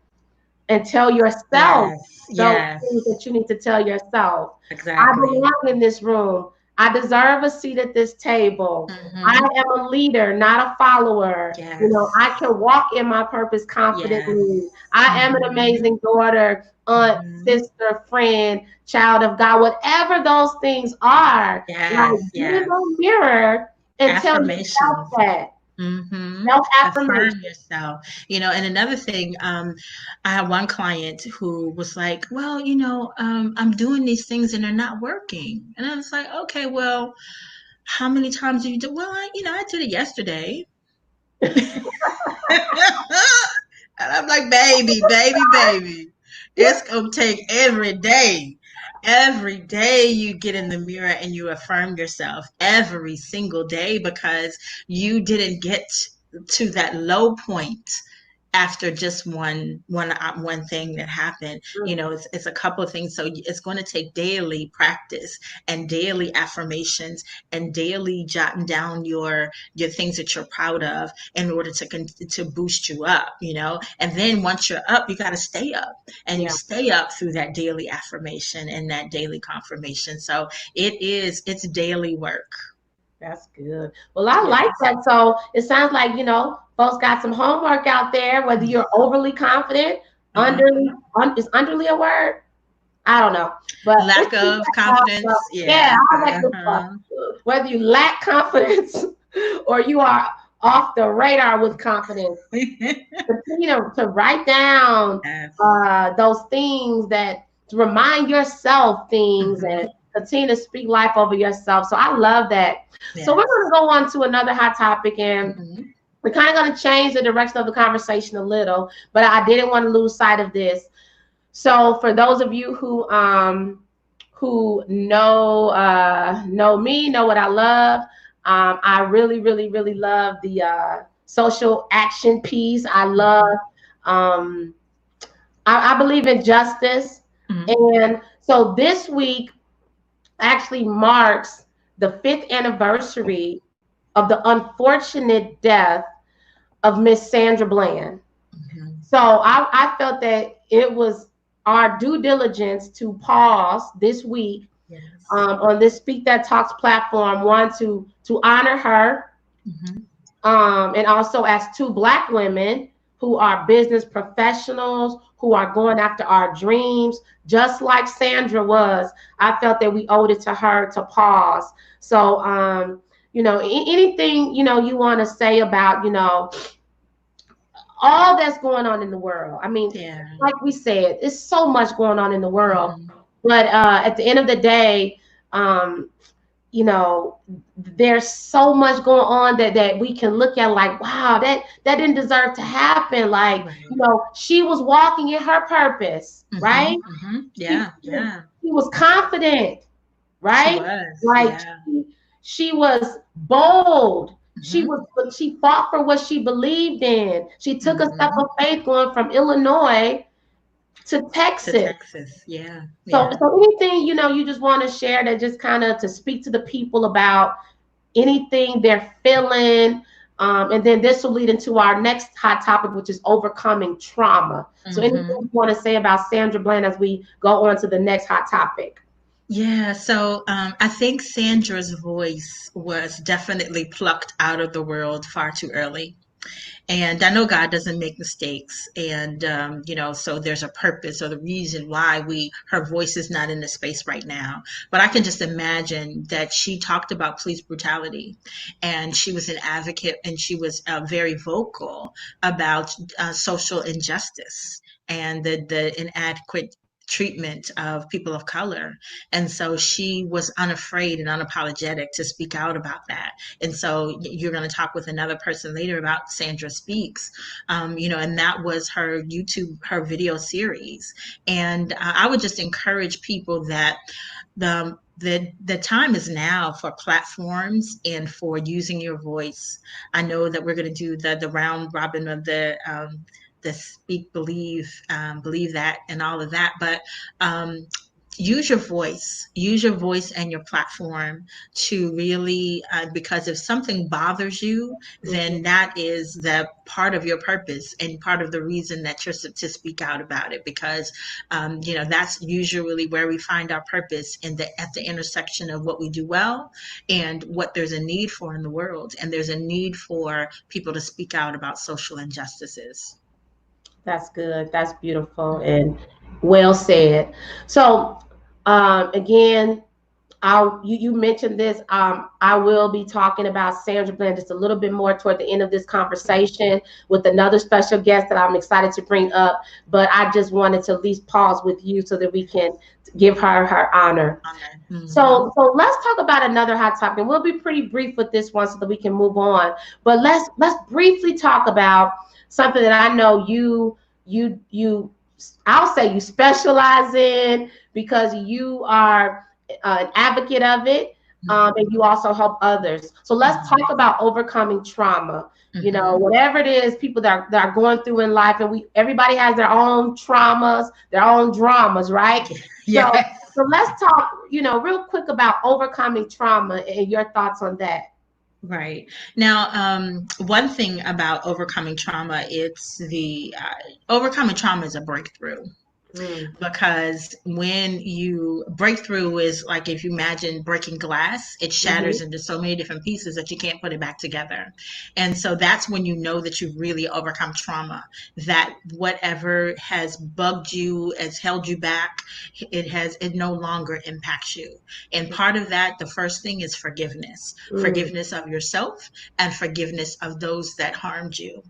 Speaker 1: and tell yourself
Speaker 2: Yes.
Speaker 1: those
Speaker 2: Yes.
Speaker 1: things that you need to tell yourself. I
Speaker 2: Exactly.
Speaker 1: belong in this room. I deserve a seat at this table. I
Speaker 2: Mhm.
Speaker 1: am a leader, not a follower.
Speaker 2: Yes.
Speaker 1: I can walk in my purpose
Speaker 2: Yes.
Speaker 1: confidently. I am an
Speaker 2: Mhm.
Speaker 1: amazing daughter, aunt,
Speaker 2: Mhm.
Speaker 1: sister, friend, child of God, whatever those things are. Like,
Speaker 2: Yes.
Speaker 1: get in
Speaker 2: Yes.
Speaker 1: the mirror and tell yourself
Speaker 2: Affirmations.
Speaker 1: that.
Speaker 2: Mm-hmm.
Speaker 1: Self
Speaker 2: Affirm
Speaker 1: affirmation.
Speaker 2: yourself. And another thing, I had one client who was like, well, I'm doing these things and they're not working. And I was like, okay, well, how many times do you do? Well, I did it yesterday. And I'm like, baby, baby, baby. It's gonna take every day. Every day you get in the mirror and you affirm yourself every single day because you didn't get to that low point after just one thing that happened. It's a couple of things. So it's going to take daily practice and daily affirmations and daily jotting down your things that you're proud of in order to boost you up. And then once you're up, you got to stay up, and you
Speaker 1: Yeah.
Speaker 2: stay up through that daily affirmation and that daily confirmation. So it's daily work.
Speaker 1: That's good. Well, I like
Speaker 2: Yes.
Speaker 1: that. So it sounds like, folks got some homework out there, whether you're overly confident,
Speaker 2: Mhm.
Speaker 1: is underly a word? I don't know. But
Speaker 2: Lack
Speaker 1: it's
Speaker 2: of confidence.
Speaker 1: yeah,
Speaker 2: Yeah.
Speaker 1: all that good stuff.
Speaker 2: Uh-huh.
Speaker 1: Whether you lack confidence or you are off the radar with confidence, continue to write down
Speaker 2: Yes.
Speaker 1: those things, that to remind yourself things,
Speaker 2: Mhm.
Speaker 1: and continue to speak life over yourself. So I love that. So we're going
Speaker 2: Yes.
Speaker 1: to go on to another hot topic, and
Speaker 2: Mhm.
Speaker 1: we're kind of going to change the direction of the conversation a little, but I didn't want to lose sight of this. So for those of you who know me, know what I love. I really, really, really love the social action piece. I love.
Speaker 2: Mhm.
Speaker 1: Um, I believe in justice,
Speaker 2: Mhm.
Speaker 1: and so this week actually marks the fifth anniversary of the unfortunate death of Miss Sandra Bland.
Speaker 2: Mhm.
Speaker 1: So I felt that it was our due diligence to pause this week,
Speaker 2: Yes.
Speaker 1: on this Speak That Talks platform, one to honor her,
Speaker 2: Mhm.
Speaker 1: and also as two Black women who are business professionals who are going after our dreams, just like Sandra was. I felt that we owed it to her to pause. So, anything you want to say about all that's going on in the world. I mean,
Speaker 2: Yeah.
Speaker 1: like we said, it's so much going on in the world.
Speaker 2: Mhm.
Speaker 1: But at the end of the day, um, you know, there's so much going on that we can look at like, wow, that didn't deserve to happen. Like,
Speaker 2: Right.
Speaker 1: she was walking in her purpose, right?
Speaker 2: Mhm. Mhm.
Speaker 1: She,
Speaker 2: Yeah.
Speaker 1: she was
Speaker 2: Yeah.
Speaker 1: she was confident,
Speaker 2: She
Speaker 1: right?
Speaker 2: was.
Speaker 1: Like
Speaker 2: Yeah.
Speaker 1: she was bold.
Speaker 2: Mhm.
Speaker 1: She fought for what she believed in. She took a step
Speaker 2: Mhm.
Speaker 1: of faith going from Illinois to
Speaker 2: To
Speaker 1: Texas.
Speaker 2: Texas. Yeah.
Speaker 1: So,
Speaker 2: Yeah.
Speaker 1: so anything you just want to share, that just kind of to speak to the people about anything they're feeling, and then this will lead into our next hot topic, which is overcoming trauma. So, anything
Speaker 2: Mhm.
Speaker 1: you want to say about Sandra Bland as we go on to the next hot topic?
Speaker 2: Yeah, so I think Sandra's voice was definitely plucked out of the world far too early. And I know God doesn't make mistakes. And, so there's a purpose or the reason why her voice is not in the space right now. But I can just imagine that she talked about police brutality, and she was an advocate, and she was very vocal about social injustice and the inadequate treatment of people of color. And so she was unafraid and unapologetic to speak out about that. And so you're going to talk with another person later about Sandra Speaks, and that was her YouTube, her video series. And I would just encourage people that the time is now for platforms and for using your voice. I know that we're going to do the round robin of the speak, believe that, and all of that. But use your voice and your platform to really, because if something bothers you, then that is the part of your purpose and part of the reason that you're to speak out about it, because that's usually where we find our purpose at the intersection of what we do well and what there's a need for in the world. And there's a need for people to speak out about social injustices.
Speaker 1: That's good. That's beautiful and well said. So, again, you mentioned this. I will be talking about Sandra Bland just a little bit more toward the end of this conversation with another special guest that I'm excited to bring up. But I just wanted to at least pause with you so that we can give her honor.
Speaker 2: Mm-hmm.
Speaker 1: So let's talk about another hot topic. And we'll be pretty brief with this one so that we can move on. But let's briefly talk about something that I know I'll say you specialize in, because you are an advocate of it, and you also help others. So let's talk about overcoming trauma. Whatever it is, people that are going through in life, and everybody has their own traumas, their own dramas, right?
Speaker 2: Yeah.
Speaker 1: So let's talk, real quick about overcoming trauma and your thoughts on that.
Speaker 2: Right. Now, one thing about overcoming trauma, it's overcoming trauma is a breakthrough. Because when you breakthrough is like, if you imagine breaking glass, it shatters into so many different pieces that you can't put it back together. And so that's when you know that you've really overcome trauma, that whatever has bugged you, has held you back, it no longer impacts you. And part of that, the first thing is forgiveness. Forgiveness of yourself and forgiveness of those that harmed you.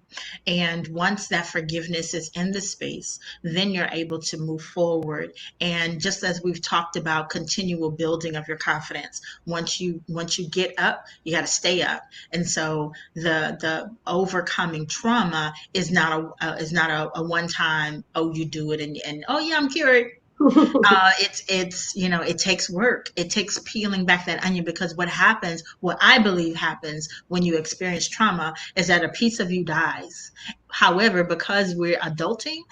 Speaker 2: And once that forgiveness is in the space, then you're able to move forward. And just as we've talked about, continual building of your confidence. Once you get up, you got to stay up. And so the overcoming trauma is not a one time, oh, you do it and oh yeah, I'm cured. It takes work. It takes peeling back that onion, because what I believe happens when you experience trauma is that a piece of you dies. However, because we're adulting,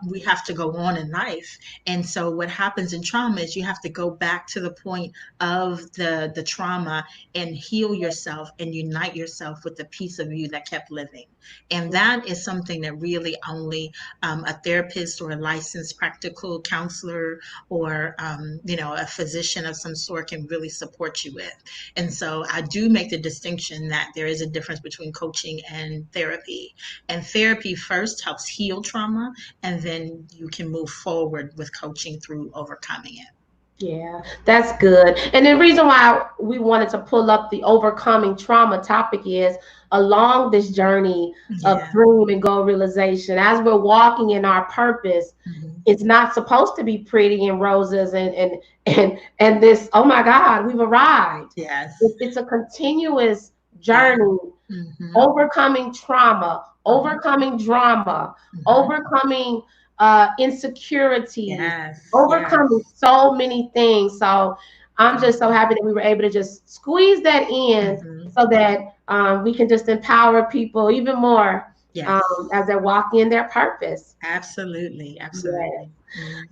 Speaker 2: we have to go on in life. And so what happens in trauma is you have to go back to the point of the trauma and heal yourself and unite yourself with the piece of you that kept living. And that is something that really only a therapist or a licensed practical counselor or a physician of some sort can really support you with. And so I do make the distinction that there is a difference between coaching and therapy. And therapy first helps heal trauma, and then you can move forward with coaching through overcoming it.
Speaker 1: Yeah, that's good. And the reason why we wanted to pull up the overcoming trauma topic is along this journey of dream and goal realization, as we're walking in our purpose, it's not supposed to be pretty and roses and this, oh my God, we've arrived.
Speaker 2: Yes.
Speaker 1: It's a continuous journey, overcoming trauma, overcoming drama, overcoming insecurity, overcoming so many things. So I'm just so happy that we were able to just squeeze that in so that we can just empower people even more as they're walking in their purpose.
Speaker 2: Absolutely. Absolutely.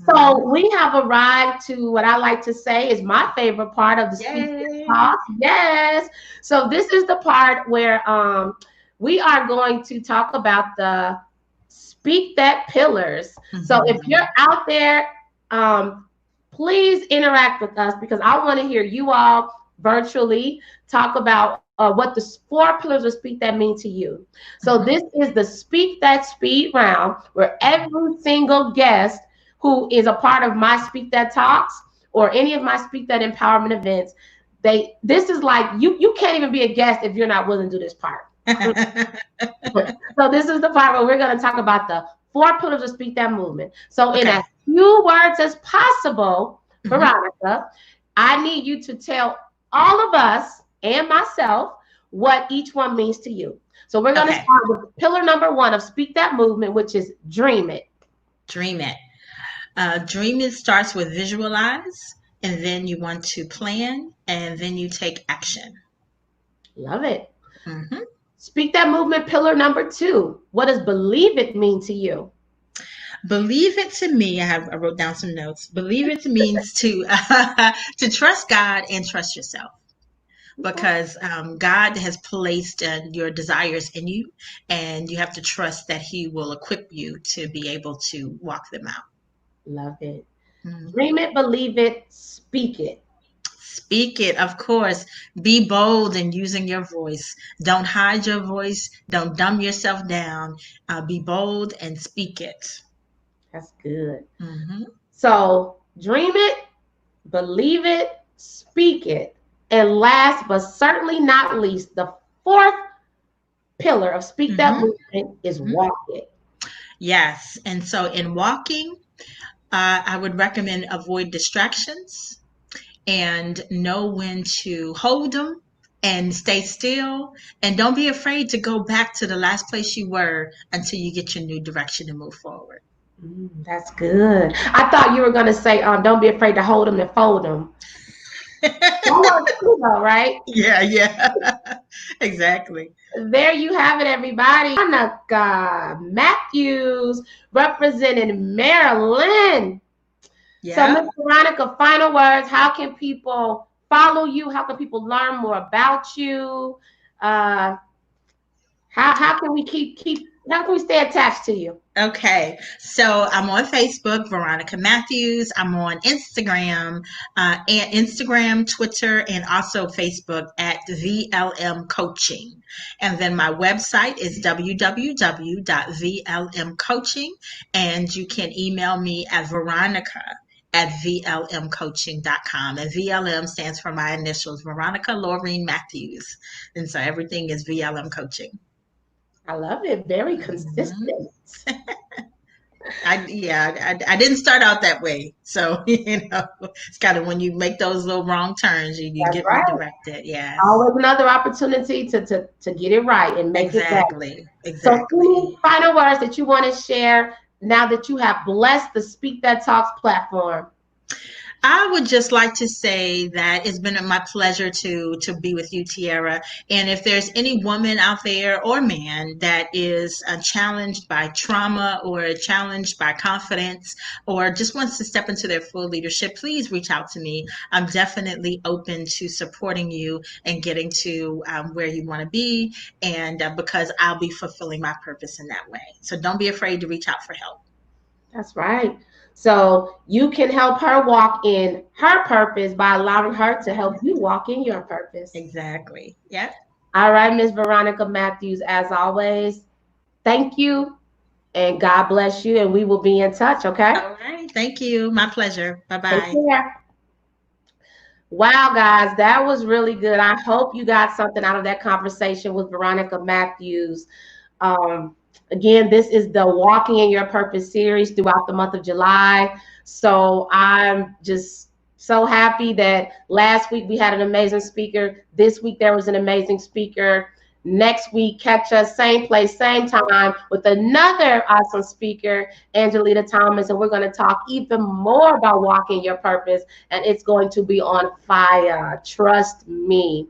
Speaker 1: So we have arrived to what I like to say is my favorite part of the speaking talk. Yes. So this is the part where we are going to talk about the Speak That pillars. So if you're out there, please interact with us, because I want to hear you all virtually talk about what the 4 pillars of Speak That mean to you. So this is the Speak That speed round, where every single guest who is a part of my Speak That talks or any of my Speak That empowerment events, this is like you can't even be a guest if you're not willing to do this part. So this is the part where we're going to talk about the 4 pillars of Speak That movement. So in a few words as possible,
Speaker 2: Mhm.
Speaker 1: Veronica, I need you to tell all of us and myself what each one means to you. So we're going to
Speaker 2: Okay.
Speaker 1: start with pillar number one of Speak That Movement, which is dream it.
Speaker 2: Dream it. Dream it starts with visualize, and then you want to plan, and then you take action.
Speaker 1: Love it.
Speaker 2: Hmm.
Speaker 1: Speak That Movement, pillar number two. What does believe it mean to you?
Speaker 2: Believe it to me. I wrote down some notes. Believe it means to to trust God and trust yourself,
Speaker 1: Okay.
Speaker 2: because God has placed your desires in you, and you have to trust that He will equip you to be able to walk them out.
Speaker 1: Love it.
Speaker 2: Mhm.
Speaker 1: Dream it, believe it, speak it.
Speaker 2: Speak it, of course. Be bold in using your voice. Don't hide your voice. Don't dumb yourself down. Be bold and speak it.
Speaker 1: That's good.
Speaker 2: Hmm.
Speaker 1: So dream it, believe it, speak it. And last but certainly not least, the fourth pillar of Speak That
Speaker 2: Hmm.
Speaker 1: Movement is
Speaker 2: Hmm.
Speaker 1: walk it.
Speaker 2: Yes. And so in walking, I would recommend avoid distractions and know when to hold them and stay still. And don't be afraid to go back to the last place you were until you get your new direction and move forward.
Speaker 1: That's good. I thought you were going to say, don't be afraid to hold them and fold them. That works too, though, right?
Speaker 2: Yeah, yeah. Exactly.
Speaker 1: There you have it, everybody. Veronica Matthews representing Maryland. So, Miss
Speaker 2: Yeah.
Speaker 1: Veronica, final words. How can people follow you? How can people learn more about you? Uh, how can we keep how can we stay attached to you?
Speaker 2: Okay. So I'm on Facebook, Veronica Matthews. I'm on Instagram, Twitter, and also Facebook at VLM Coaching. And then my website is www.vlmcoaching. And you can email me at Veronica at vlmcoaching.com. And VLM stands for my initials, Veronica Laureen Matthews. And so everything is VLM Coaching.
Speaker 1: I love it. Very
Speaker 2: Mhm.
Speaker 1: consistent.
Speaker 2: I didn't start out that way. So, it's kind of when you make those little wrong turns, you
Speaker 1: That's
Speaker 2: get
Speaker 1: right.
Speaker 2: redirected. Yes.
Speaker 1: Always another opportunity to get it right and make it better.
Speaker 2: Exactly.
Speaker 1: So, any
Speaker 2: Exactly.
Speaker 1: final words that you want to share now that you have blessed the Speak That Talks platform?
Speaker 2: I would just like to say that it's been my pleasure to be with you, Tiara. And if there's any woman out there or man that is challenged by trauma or challenged by confidence or just wants to step into their full leadership, please reach out to me. I'm definitely open to supporting you and getting to where you want to be, and because I'll be fulfilling my purpose in that way. So don't be afraid to reach out for help.
Speaker 1: That's right. So you can help her walk in her purpose by allowing her to help you walk in your purpose.
Speaker 2: Exactly. Yeah.
Speaker 1: All right, Miss Veronica Matthews, as always, thank you and God bless you. And we will be in touch, okay?
Speaker 2: All right. Thank you. My pleasure. Bye
Speaker 1: Take
Speaker 2: bye.
Speaker 1: care. Wow, guys, that was really good. I hope you got something out of that conversation with Veronica Matthews. Um, Again, this is the Walking in Your Purpose series throughout the month of July. So I'm just so happy that last week we had an amazing speaker. This week there was an amazing speaker. Next week, catch us same place, same time with another awesome speaker, Angelita Thomas, and we're going to talk even more about walking your purpose, and it's going to be on fire. Trust me.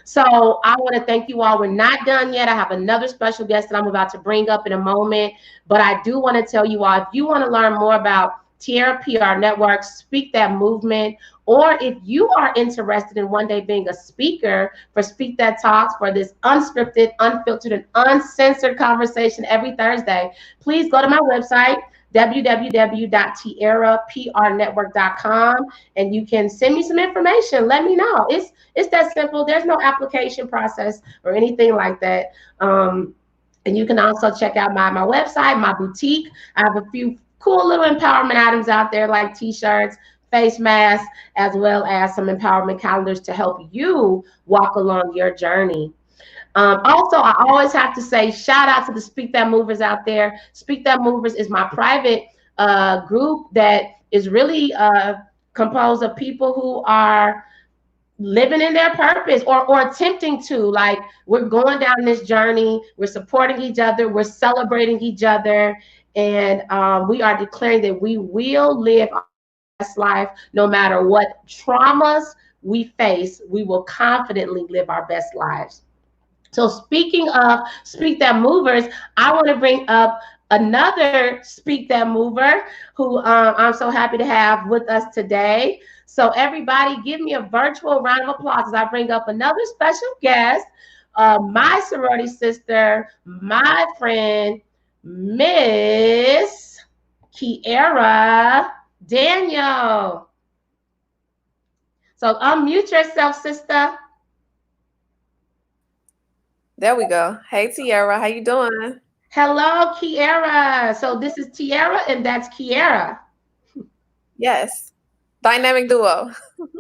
Speaker 1: So I want to thank you all. We're not done yet. I have another special guest that I'm about to bring up in a moment. But I do want to tell you all, if you want to learn more about Tierra PR Network, Speak That Movement, or if you are interested in one day being a speaker for Speak That Talks, for this unscripted, unfiltered, and uncensored conversation every Thursday, please go to my website, www.tierraprnetwork.com, and you can send me some information. Let me know. It's that simple. There's no application process or anything like that. And you can also check out my website, my boutique. I have a few cool little empowerment items out there like t-shirts, face masks, as well as some empowerment calendars to help you walk along your journey. Also, I always have to say shout out to the Speak That Movers out there. Speak That Movers is my private a group that is really composed of people who are living in their purpose or attempting to. Like, we're going down this journey, we're supporting each other, we're celebrating each other, and we are declaring that we will live our best life no matter what traumas we face. We will confidently live our best lives. So speaking of Speak That Movers, I want to bring up another Speak That Mover who I'm so happy to have with us today. So everybody, give me a virtual round of applause as I bring up another special guest, my sorority sister, my friend, Miss Kiera Daniel. So unmute yourself, sister.
Speaker 3: There we go. Hey, Tiara, how you doing?
Speaker 1: Hello, Kiera. So this is Tiara and that's Kiera.
Speaker 3: Yes. Dynamic duo.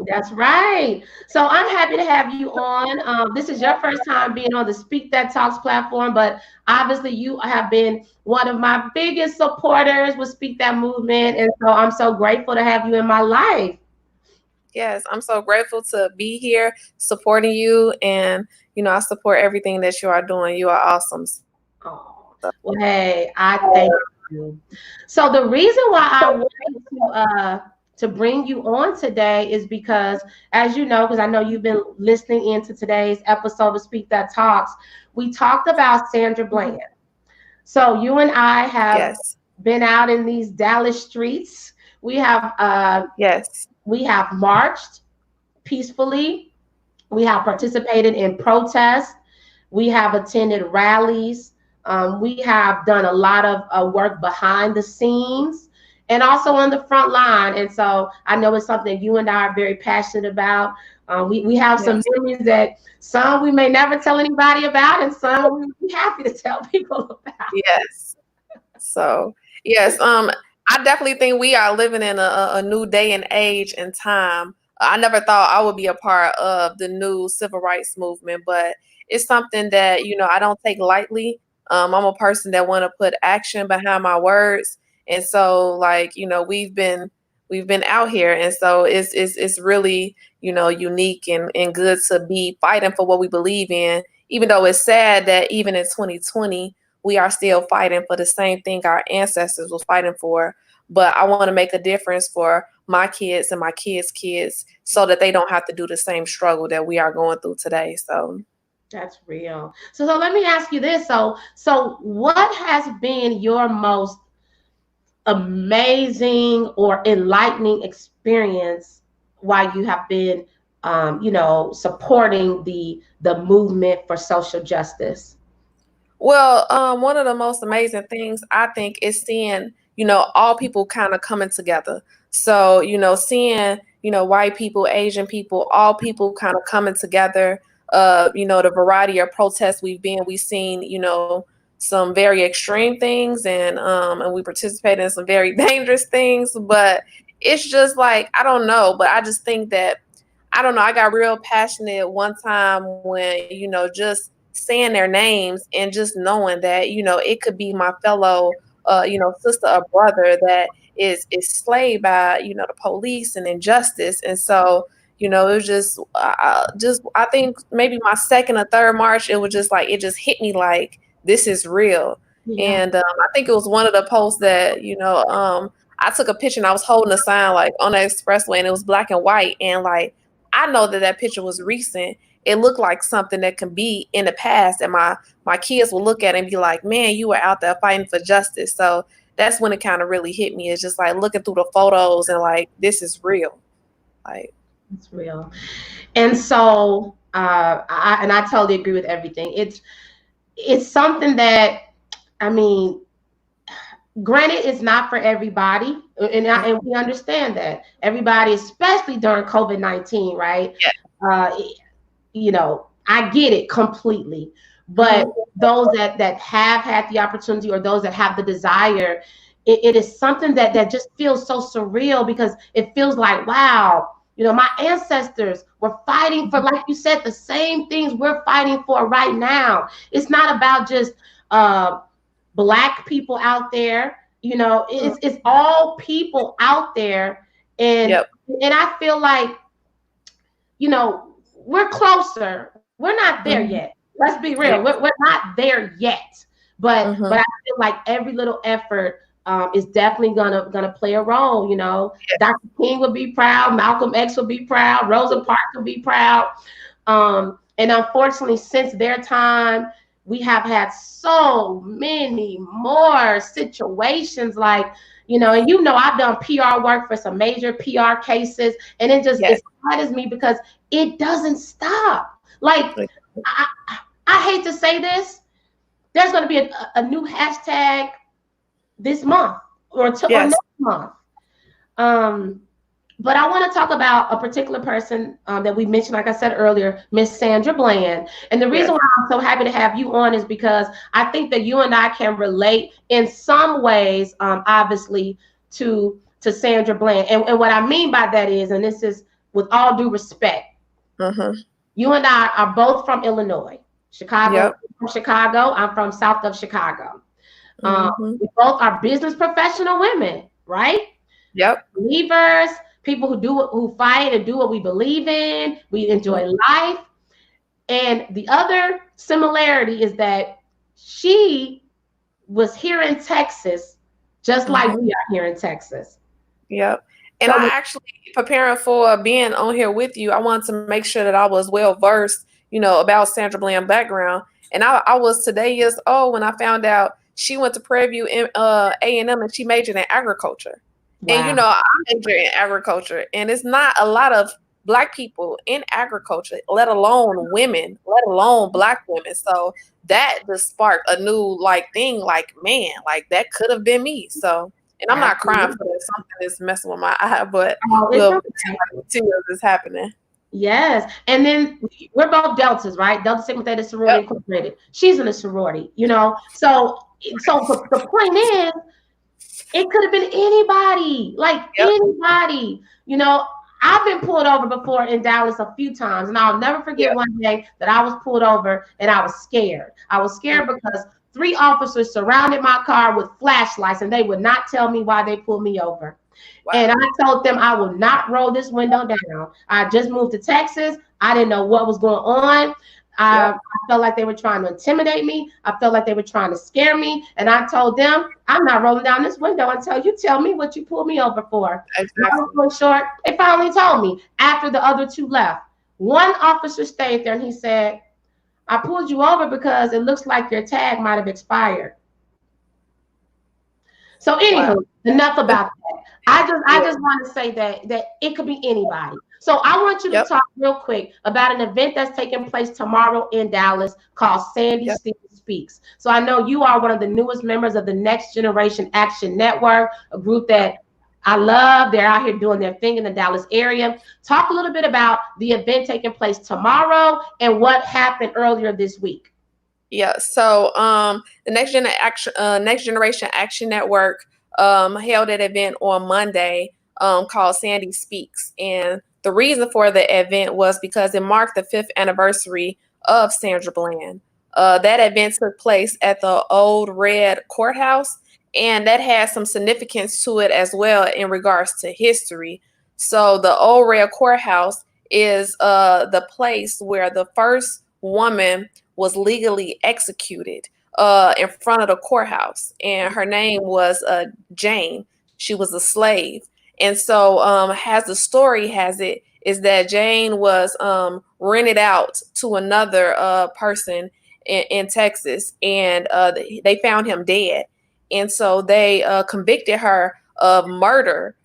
Speaker 1: That's right. So I'm happy to have you on. This is your first time being on the Speak That Talks platform, but obviously you have been one of my biggest supporters with Speak That movement. And so I'm so grateful to have you in my life.
Speaker 3: Yes, I'm so grateful to be here supporting you. And, I support everything that you are doing. You are awesome.
Speaker 1: Oh, well, hey, I thank you. So the reason why I wanted to bring you on today is because, as you know, because I know you've been listening into today's episode of Speak That Talks, we talked about Sandra Bland. So you and I have been out in these Dallas streets. We have we have marched peacefully. We have participated in protests. We have attended rallies. We have done a lot of work behind the scenes and also on the front line. And so I know it's something you and I are very passionate about. We have some memories that some we may never tell anybody about, and some we'd be happy to tell people about.
Speaker 3: Yes. So, yes, I definitely think we are living in a new day and age and time. I never thought I would be a part of the new civil rights movement, but it's something that, I don't take lightly. I'm a person that want to put action behind my words. And so, like, we've been out here. And so it's really, unique and good to be fighting for what we believe in, even though it's sad that even in 2020, we are still fighting for the same thing our ancestors was fighting for. But I want to make a difference for my kids and my kids' kids so that they don't have to do the same struggle that we are going through today. So
Speaker 1: that's real. So let me ask you this. So what has been your most amazing or enlightening experience while you have been supporting the movement for social justice?
Speaker 3: Well, one of the most amazing things I think is seeing, all people kind of coming together. So, seeing, white people, Asian people, all people kind of coming together. The variety of protests we've seen, some very extreme things, and we participated in some very dangerous things. But it's just like, I don't know, but I just think that, I don't know, I got real passionate one time when, just saying their names and just knowing that, it could be my fellow, sister or brother that is slayed by, the police and injustice. And so, it was just I think maybe my second or third march, it was just like, it just hit me like, this is real. Yeah. And I think it was one of the posts that, I took a picture and I was holding a sign like on the expressway and it was black and white. And like, I know that picture was recent. It looked like something that can be in the past, and my kids will look at it and be like, man, you were out there fighting for justice. So that's when it kind of really hit me. It's just like looking through the photos and like, this is real. Like,
Speaker 1: it's real. And so I totally agree with everything. It's something that, I mean, granted, it's not for everybody, and we understand that. Everybody, especially during COVID-19, right?
Speaker 3: Yeah.
Speaker 1: I get it completely. But those that have had the opportunity, or those that have the desire, it is something that just feels so surreal, because it feels like, wow, my ancestors were fighting for, like you said, the same things we're fighting for right now. It's not about just Black people out there. You know, it's all people out there, and
Speaker 3: Yep.
Speaker 1: and I feel like, you know, we're closer. We're not there yet.
Speaker 3: Mm-hmm.
Speaker 1: Let's be real.
Speaker 3: Yep.
Speaker 1: We're not there yet. But
Speaker 3: Mm-hmm.
Speaker 1: I feel like every little effort is definitely gonna play a role. You know, Dr. King would be proud. Malcolm X would be proud. Rosa Parks would be proud. And unfortunately, since their time, we have had so many more situations like, you know, and you know, I've done PR work for some major PR cases, and it
Speaker 3: Yes.
Speaker 1: saddens me because it doesn't stop. Like, I hate to say this, there's going to be a new hashtag this month or
Speaker 3: Yes.
Speaker 1: next month. Um, but I want to talk about a particular person that we mentioned, like I said earlier, Miss Sandra Bland. And the reason
Speaker 3: Yes.
Speaker 1: why I'm so happy to have you on is because I think that you and I can relate in some ways, obviously, to Sandra Bland. And what I mean by that is, and this is with all due respect,
Speaker 3: Mm-hmm.
Speaker 1: you and I are both from Illinois, Chicago.
Speaker 3: Yep.
Speaker 1: From Chicago. I'm from south of Chicago.
Speaker 3: Mm-hmm.
Speaker 1: We both are business professional women, right?
Speaker 3: Yep.
Speaker 1: Believers, people who fight and do what we believe in. We enjoy life. And the other similarity is that she was here in Texas, just like
Speaker 3: Mm-hmm.
Speaker 1: we are here in Texas.
Speaker 3: Yep. And
Speaker 1: So
Speaker 3: I actually, preparing for being on here with you, I wanted to make sure that I was well versed, about Sandra Bland background. And I was today years old when I found out she went to Prairie View A&M, and she majored in agriculture. And
Speaker 1: wow.
Speaker 3: I major in agriculture, and it's not a lot of Black people in agriculture, let alone women, let alone Black women. So that just sparked a new thing. Like, man, like that could have been me. So, and I'm not crying
Speaker 1: Absolutely.
Speaker 3: for that. Something is messing with my eye, but
Speaker 1: Oh, it's
Speaker 3: well,
Speaker 1: okay.
Speaker 3: tears is happening.
Speaker 1: Yes. And then we're both Deltas, right? Delta Sigma Theta Sorority
Speaker 3: Yep.
Speaker 1: Incorporated. She's in a sorority, you know. So the point is, it could have been anybody, like
Speaker 3: Yep.
Speaker 1: anybody. You know, I've been pulled over before in Dallas a few times, and I'll never forget
Speaker 3: Yep.
Speaker 1: one day that I was pulled over and I was scared. I was scared because three officers surrounded my car with flashlights, and they would not tell me why they pulled me over. And
Speaker 3: Wow.
Speaker 1: I told them I will not roll this window down. I just moved to Texas. I didn't know what was going on. I
Speaker 3: Yep.
Speaker 1: felt like they were trying to intimidate me. I felt like they were trying to scare me. And I told them, I'm not rolling down this window until you tell me what you pulled me over for. Long
Speaker 3: Exactly.
Speaker 1: story short, they finally told me after the other two left. One officer stayed there and he said, I pulled you over because it looks like your tag might have expired. So,
Speaker 3: Wow.
Speaker 1: anywho, enough about that. I
Speaker 3: Yeah.
Speaker 1: just want to say that it could be anybody. So I want you to
Speaker 3: Yep.
Speaker 1: talk real quick about an event that's taking place tomorrow in Dallas called Sandy
Speaker 3: Yep.
Speaker 1: Speaks. So I know you are one of the newest members of the Next Generation Action Network, a group that I love. They're out here doing their thing in the Dallas area. Talk a little bit about the event taking place tomorrow and what happened earlier this week.
Speaker 3: Yeah. So the Next Generation Action Network held an event on Monday called Sandy Speaks. And the reason for the event was because it marked the 5th anniversary of Sandra Bland. That event took place at the Old Red Courthouse, and that has some significance to it as well in regards to history. So the Old Red Courthouse is the place where the first woman was legally executed in front of the courthouse, and her name was Jane. She was a slave, and so as the story has it, is that Jane was rented out to another person in Texas, and they found him dead, and so they convicted her of murder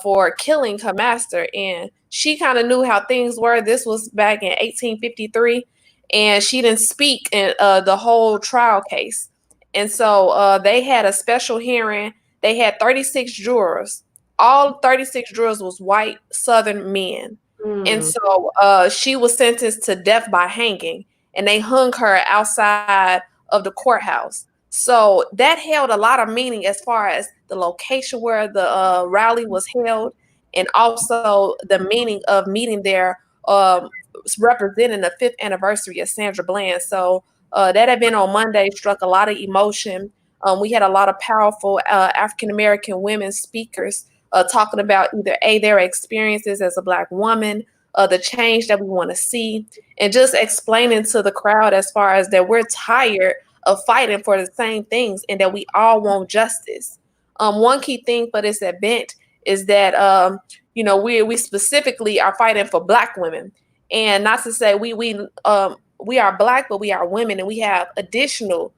Speaker 3: for killing her master, and she kind of knew how things were. This was back in 1853, and she didn't speak in the whole trial case. And so they had a special hearing. They had 36 jurors. All 36 jurors was white Southern men. And
Speaker 1: Mm,
Speaker 3: so she was sentenced to death by hanging, and they hung her outside of the courthouse. So that held a lot of meaning as far as the location where the rally was held, and also the meaning of meeting there, representing the 5th anniversary of Sandra Bland. So that event on Monday struck a lot of emotion. We had a lot of powerful African American women speakers talking about either their experiences as a Black woman, the change that we want to see, and just explaining to the crowd as far as that we're tired of fighting for the same things and that we all want justice. One key thing for this event is that we specifically are fighting for Black women, and not to say we are Black, but we are women, and we have additional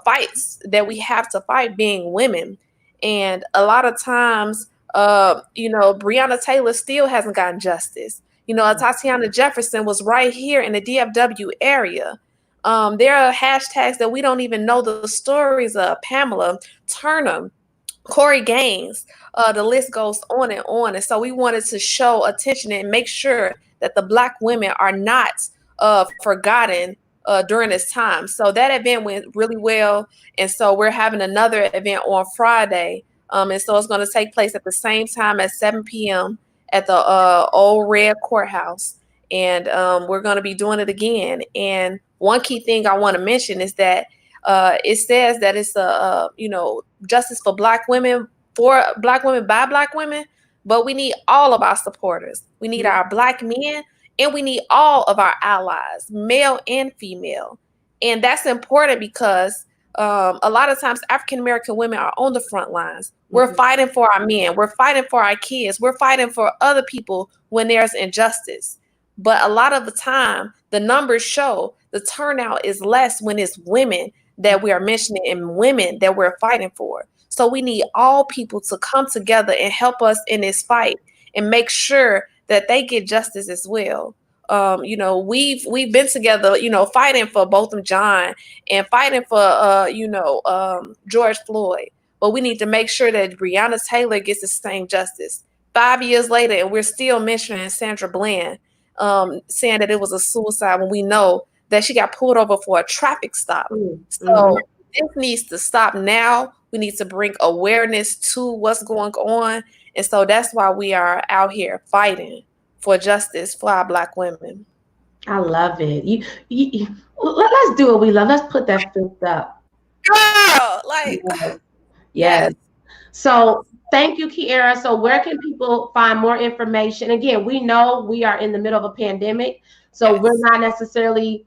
Speaker 3: fights that we have to fight being women. And a lot of times, Breonna Taylor still hasn't gotten justice. Tatiana Jefferson was right here in the DFW area. There are hashtags that we don't even know the stories of. Pamela Turner, Corey Gaines, the list goes on and on. And so we wanted to show attention and make sure that the Black women are not forgotten during this time. So that event went really well. And so we're having another event on Friday. And so it's going to take place at the same time at 7 p.m. at the Old Red Courthouse. And we're going to be doing it again. And one key thing I want to mention is that it says that it's justice for Black women, for Black women, by Black women, but we need all of our supporters. We need our Black men, and we need all of our allies, male and female. And that's important because a lot of times African American women are on the front lines. We're fighting for our men. We're fighting for our kids. We're fighting for other people when there's injustice. But a lot of the time, the numbers show the turnout is less when it's women that we are mentioning and women that we're fighting for. So we need all people to come together and help us in this fight and make sure that they get justice as well. We've been together, fighting for Botham Jean and fighting for George Floyd. But we need to make sure that Breonna Taylor gets the same justice. 5 years later, and we're still mentioning Sandra Bland, saying that it was a suicide when we know that she got pulled over for a traffic stop. So this needs to stop now. We need to bring awareness to what's going on. And so that's why we are out here fighting for justice for our Black women.
Speaker 1: I love it. Let's do what we love. Let's put that fist up.
Speaker 3: Girl,
Speaker 1: yes. So thank you, Kiera. So where can people find more information? Again, we know we are in the middle of a pandemic, so we're not necessarily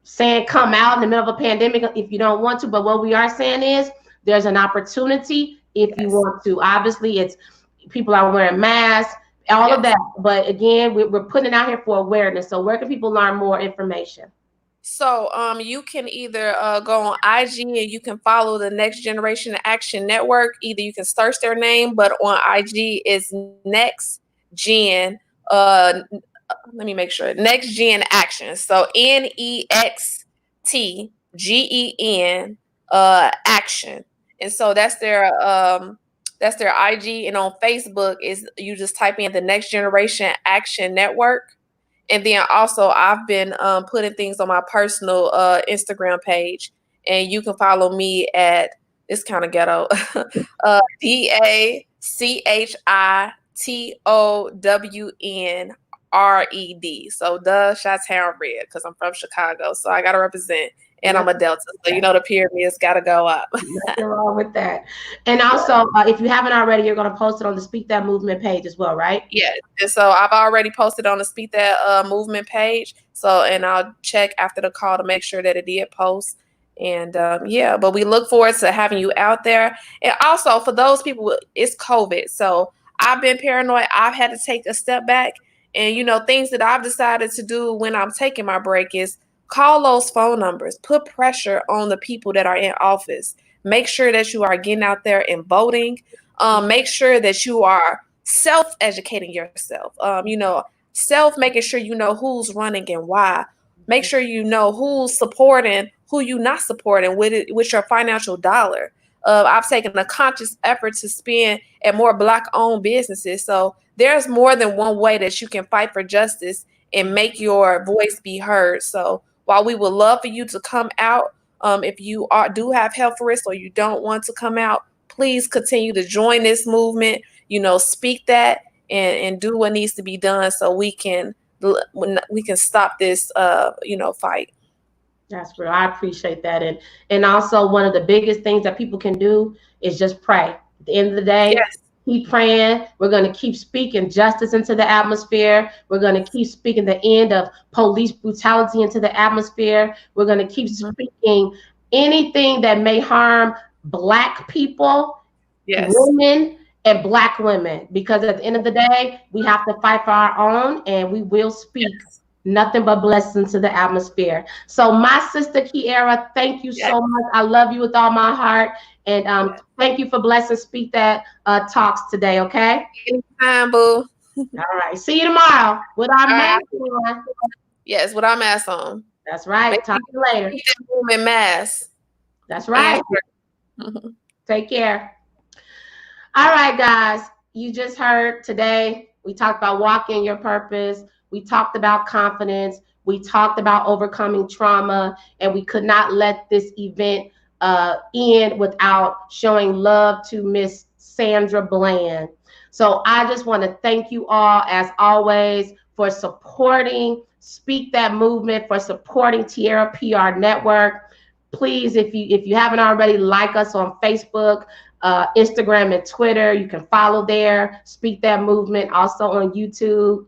Speaker 1: saying come out in the middle of a pandemic if you don't want to, but what we are saying is there's an opportunity if you want to. Obviously, it's people are wearing masks, all of that, but again, we're putting it out here for awareness. So where can people learn more information?
Speaker 3: So you can either go on IG and you can follow the Next Generation Action Network. Either you can search their name, but on IG is Next Gen. Let me make sure. Next Gen Action. So NEXTGEN Action. And so that's their IG. And on Facebook is you just type in the Next Generation Action Network. And then also I've been putting things on my personal Instagram page, and you can follow me at, it's kind of ghetto, DACHITOWNRED. So the Chi-Town Red, because I'm from Chicago, so I gotta represent. And I'm a Delta, so the pyramids got to go up.
Speaker 1: Nothing wrong with that. And also, if you haven't already, you're going to post it on the Speak That Movement page as well, right?
Speaker 3: Yeah. And so I've already posted on the Speak That Movement page. So, and I'll check after the call to make sure that it did post. And but we look forward to having you out there. And also for those people, it's COVID. So I've been paranoid. I've had to take a step back. And, things that I've decided to do when I'm taking my break is call those phone numbers, put pressure on the people that are in office. Make sure that you are getting out there and voting. Make sure that you are self-educating yourself. Making sure you know who's running and why. Make sure you know who's supporting, who you not supporting with your financial dollar. I've taken a conscious effort to spend at more Black-owned businesses. So there's more than one way that you can fight for justice and make your voice be heard. So while we would love for you to come out, if you do have health risks or you don't want to come out, please continue to join this movement. Speak that and do what needs to be done so we can stop this fight.
Speaker 1: That's real. I appreciate that. And also one of the biggest things that people can do is just pray. At the end of the day,
Speaker 3: Yes.
Speaker 1: keep praying. We're going to keep speaking justice into the atmosphere. We're going to keep speaking the end of police brutality into the atmosphere. We're going to keep speaking anything that may harm Black people,
Speaker 3: Yes.
Speaker 1: women, and Black women, because at the end of the day, we have to fight for our own, and we will speak
Speaker 3: Yes.
Speaker 1: nothing but blessings to the atmosphere. So, my sister Kiara, thank you
Speaker 3: Yes.
Speaker 1: so much. I love you with all my heart, and
Speaker 3: Yes.
Speaker 1: thank you for blessing Speak That Talks today. Okay.
Speaker 3: Anytime, boo.
Speaker 1: All right. See you tomorrow with our
Speaker 3: All right.
Speaker 1: mask on.
Speaker 3: Yes, with our mask on.
Speaker 1: That's right.
Speaker 3: Make
Speaker 1: Talk to you later.
Speaker 3: that woman mask.
Speaker 1: That's right. Take care. All right, guys. You just heard today. We talked about walking your purpose. We talked about confidence. We talked about overcoming trauma, and we could not let this event end without showing love to Miss Sandra Bland. So I just want to thank you all, as always, for supporting Speak That Movement, for supporting Tierra PR Network. Please, if you haven't already, like us on Facebook, Instagram, and Twitter. You can follow there. Speak That Movement, also on YouTube.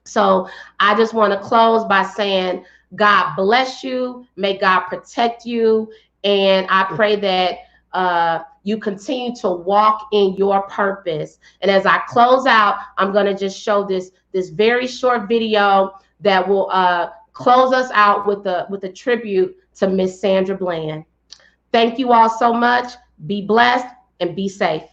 Speaker 1: So I just want to close by saying, God bless you. May God protect you. And I pray that you continue to walk in your purpose. And as I close out, I'm going to just show this very short video that will close us out with a tribute to Miss Sandra Bland. Thank you all so much. Be blessed and be safe.